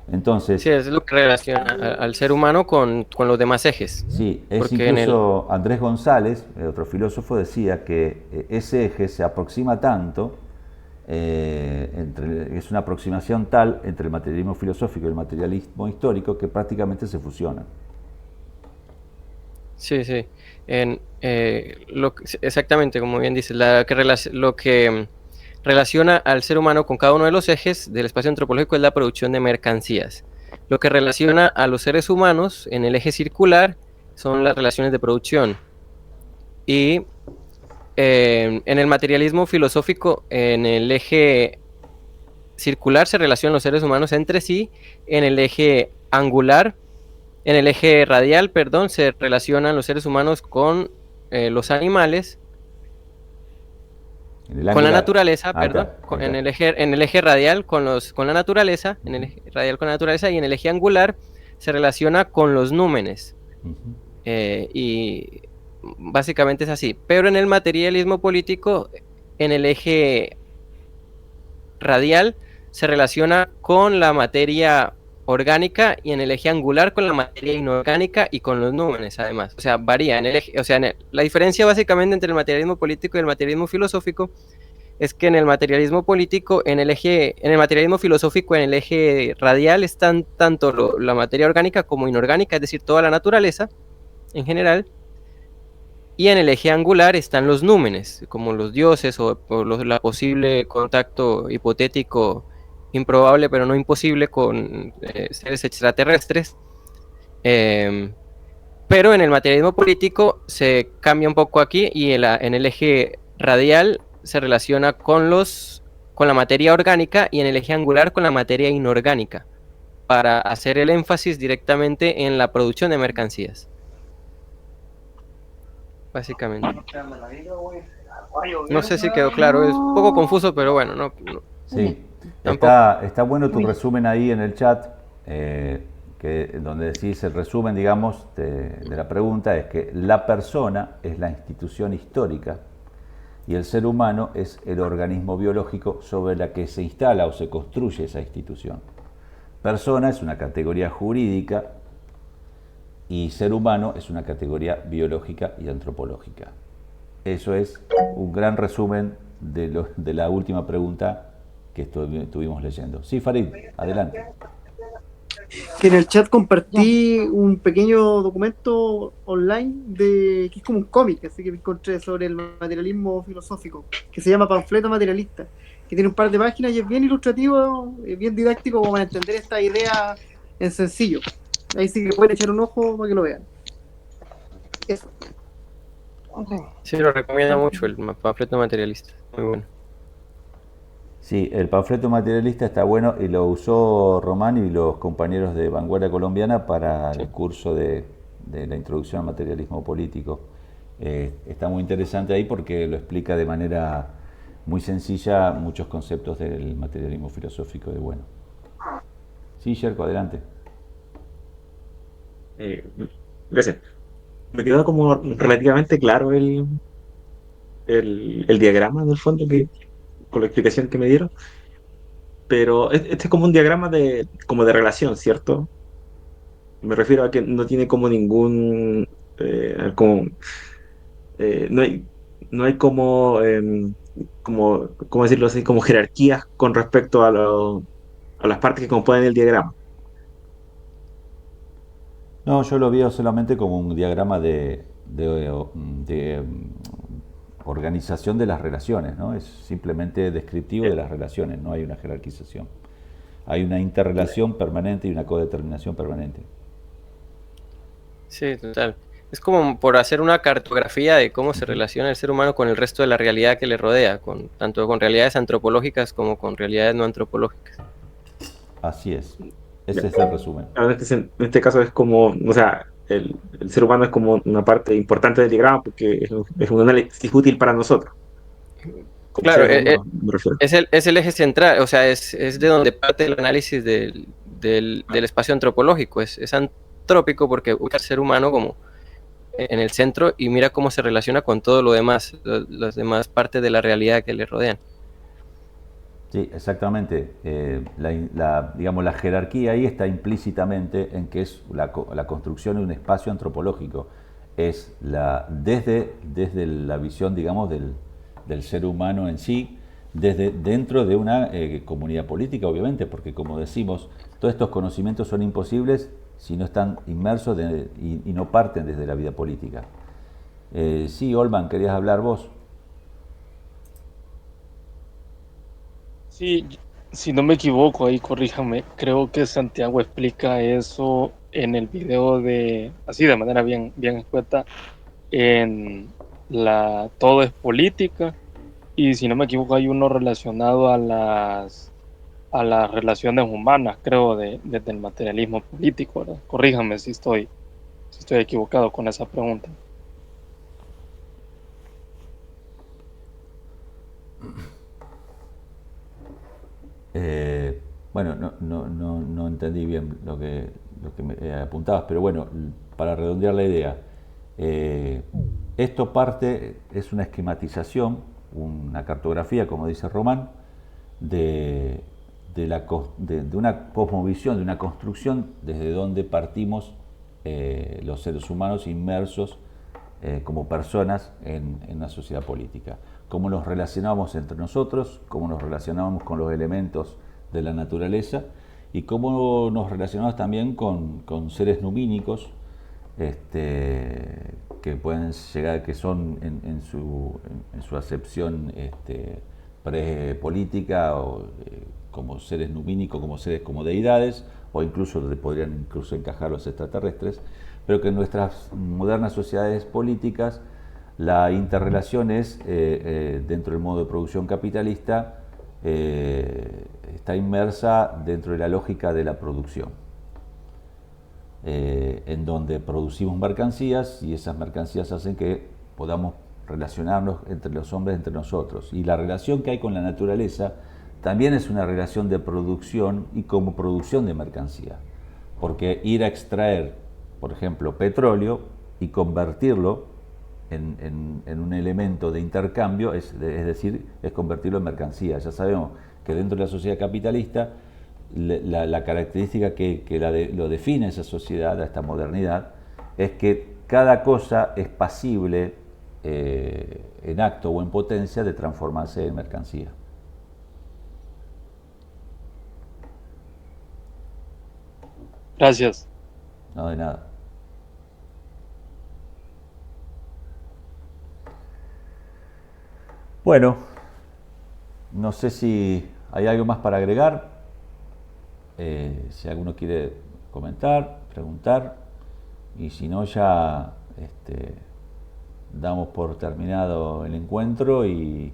Entonces, sí, es lo que relaciona al ser humano con los demás ejes. Sí, incluso Andrés González, otro filósofo, decía que ese eje se aproxima tanto, es una aproximación tal entre el materialismo filosófico y el materialismo histórico que prácticamente se fusionan. Sí, sí. Exactamente, como bien dices, lo que relaciona al ser humano con cada uno de los ejes del espacio antropológico es la producción de mercancías. Lo que relaciona a los seres humanos en el eje circular son las relaciones de producción. Y en el materialismo filosófico, en el eje circular se relacionan los seres humanos entre sí, en el eje angular, en el eje radial, perdón, se relacionan los seres humanos con los animales, con la naturaleza, perdón, en el eje radial con la naturaleza, en el eje radial con la naturaleza, y en el eje angular se relaciona con los númenes. Uh-huh. Y básicamente es así. Pero en el materialismo político, en el eje radial se relaciona con la materia orgánica y en el eje angular con la materia inorgánica y con los númenes además. O sea, varía en el eje, o sea, la diferencia básicamente entre el materialismo político y el materialismo filosófico es que en el materialismo político, en el materialismo filosófico, en el eje radial están tanto la materia orgánica como inorgánica, es decir, toda la naturaleza en general, y en el eje angular están los númenes, como los dioses o la posible contacto hipotético, improbable pero no imposible con seres extraterrestres. Pero en el materialismo político se cambia un poco aquí y en el eje radial se relaciona con la materia orgánica y en el eje angular con la materia inorgánica, para hacer el énfasis directamente en la producción de mercancías. Básicamente. No sé si quedó claro, es un poco confuso, pero bueno, no Sí, tampoco. está bueno tu resumen ahí en el chat, donde decís el resumen, digamos, de la pregunta es que la persona es la institución histórica y el ser humano es el organismo biológico sobre la que se instala o se construye esa institución. Persona es una categoría jurídica y ser humano es una categoría biológica y antropológica. Eso es un gran resumen de la última pregunta que estuvimos leyendo. Sí, Farid, adelante. Que en el chat compartí un pequeño documento online que es como un cómic, así que me encontré sobre el materialismo filosófico, que se llama Panfleto Materialista, que tiene un par de páginas y es bien ilustrativo, bien didáctico como para entender esta idea en sencillo. Ahí sí que pueden echar un ojo para que lo vean. Eso. Sí, lo recomiendo mucho el panfleto materialista, muy bueno. Sí, el panfleto materialista está bueno y lo usó Román y los compañeros de Vanguardia Colombiana para el curso de la introducción al materialismo político. Está muy interesante ahí porque lo explica de manera muy sencilla muchos conceptos del materialismo filosófico de bueno. Sí, Yerko, adelante. Gracias. Me quedó como relativamente claro el diagrama en el fondo con la explicación que me dieron, pero este es como un diagrama como de relación, ¿cierto? Me refiero a que no tiene como ningún, no hay como, ¿cómo decirlo así? Como jerarquías con respecto a las partes que componen el diagrama. No, yo lo veo solamente como un diagrama de organización de las relaciones, ¿no? Es simplemente descriptivo de las relaciones, no hay una jerarquización. Hay una interrelación permanente y una codeterminación permanente. Sí, total. Es como por hacer una cartografía de cómo se relaciona el ser humano con el resto de la realidad que le rodea, tanto con realidades antropológicas como con realidades no antropológicas. Así es. Ese es el resumen. En este caso es como, o sea, el ser humano es como una parte importante del diagrama porque es un análisis útil para nosotros. Como Claro, seres humanos, me refiero. es el eje central, o sea, es de donde parte el análisis del espacio antropológico. Es antrópico porque ubica al ser humano como en el centro y mira cómo se relaciona con todo lo demás, las demás partes de la realidad que le rodean. Sí, exactamente. Digamos, la jerarquía ahí está implícitamente en que es la construcción de un espacio antropológico. Es desde la visión, digamos, del ser humano en sí, desde dentro de una comunidad política, obviamente, porque como decimos, todos estos conocimientos son imposibles si no están inmersos y no parten desde la vida política. Sí, Olman, ¿querías hablar vos? Sí, si no me equivoco, ahí corríjame, creo que Santiago explica eso en el video así de manera bien, bien escueta, en Todo es política, y si no me equivoco hay uno relacionado a las relaciones humanas, creo, desde el materialismo político, ¿verdad? Corríjame si estoy equivocado con esa pregunta. Bueno, no entendí bien lo que me apuntabas, pero bueno, para redondear la idea, Esto es una esquematización, una cartografía, como dice Román, de una cosmovisión, de una construcción desde donde partimos los seres humanos inmersos como personas en una sociedad política. Cómo nos relacionamos entre nosotros, cómo nos relacionamos con los elementos de la naturaleza y cómo nos relacionamos también con seres numínicos que pueden llegar, que son en su acepción prepolítica o como seres numínicos, como seres como deidades, o incluso podrían incluso encajar los extraterrestres, pero que en nuestras modernas sociedades políticas la interrelación es, dentro del modo de producción capitalista, está inmersa dentro de la lógica de la producción, en donde producimos mercancías y esas mercancías hacen que podamos relacionarnos entre los hombres, entre nosotros. Y la relación que hay con la naturaleza también es una relación de producción y como producción de mercancía. Porque ir a extraer, por ejemplo, petróleo y convertirlo en un elemento de intercambio, es decir, es convertirlo en mercancía. Ya sabemos que dentro de la sociedad capitalista, la característica que lo define esa sociedad, esta modernidad, es que cada cosa es pasible en acto o en potencia de transformarse en mercancía. Gracias. No, de nada. Bueno, no sé si hay algo más para agregar. Si alguno quiere comentar, preguntar, y si no, ya damos por terminado el encuentro y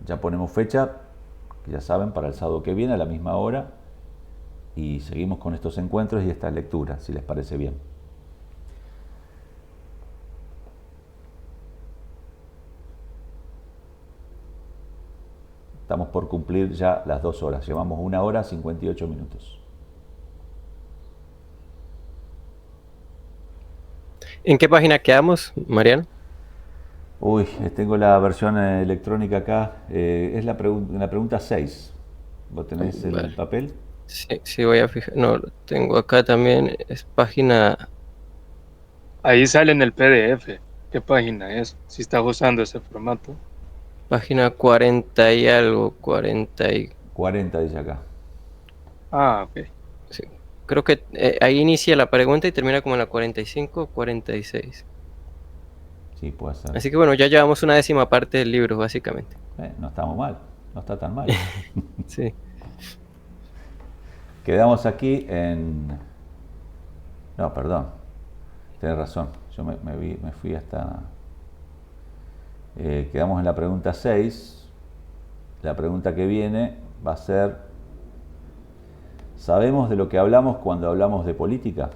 ya ponemos fecha, que ya saben, para el sábado que viene a la misma hora, y seguimos con estos encuentros y estas lecturas, si les parece bien. Estamos por cumplir ya las 2 horas. Llevamos 1 hora 58 minutos. ¿En qué página quedamos, Mariano? Uy, tengo la versión electrónica acá. Es la pregunta 6. ¿Vos tenés el papel? Sí, voy a fijar. No, lo tengo acá también. Es página... Ahí sale en el PDF. ¿Qué página es? Si estás usando ese formato. Página 40 y algo, 40 dice acá. Ah, ok. Sí. Creo que ahí inicia la pregunta y termina como en la 45 o 46. Sí, puede ser. Así que bueno, ya llevamos una 10ª parte del libro, básicamente. No estamos mal, no está tan mal. Sí. Quedamos aquí en... No, perdón. Tienes razón. Yo me fui hasta... quedamos en la pregunta 6. La pregunta que viene va a ser: ¿sabemos de lo que hablamos cuando hablamos de política?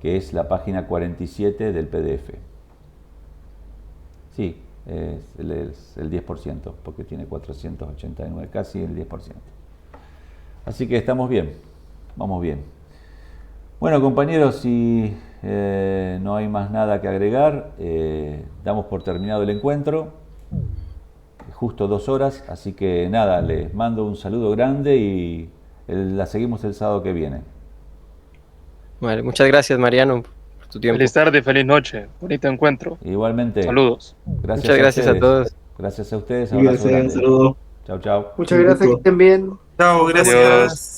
Que es la página 47 del PDF. Sí, es el 10%, porque tiene 489, casi el 10%. Así que estamos bien, vamos bien. Bueno, compañeros, si no hay más nada que agregar, damos por terminado el encuentro. Justo 2 horas, así que nada, les mando un saludo grande y la seguimos el sábado que viene. Vale, muchas gracias, Mariano, por tu tiempo. Feliz tarde, feliz noche. Bonito encuentro. Igualmente. Saludos. Muchas gracias a todos. Gracias a ustedes. Un saludo. Chao, chao. Muchas gracias, que estén bien. Chao, gracias. Adiós.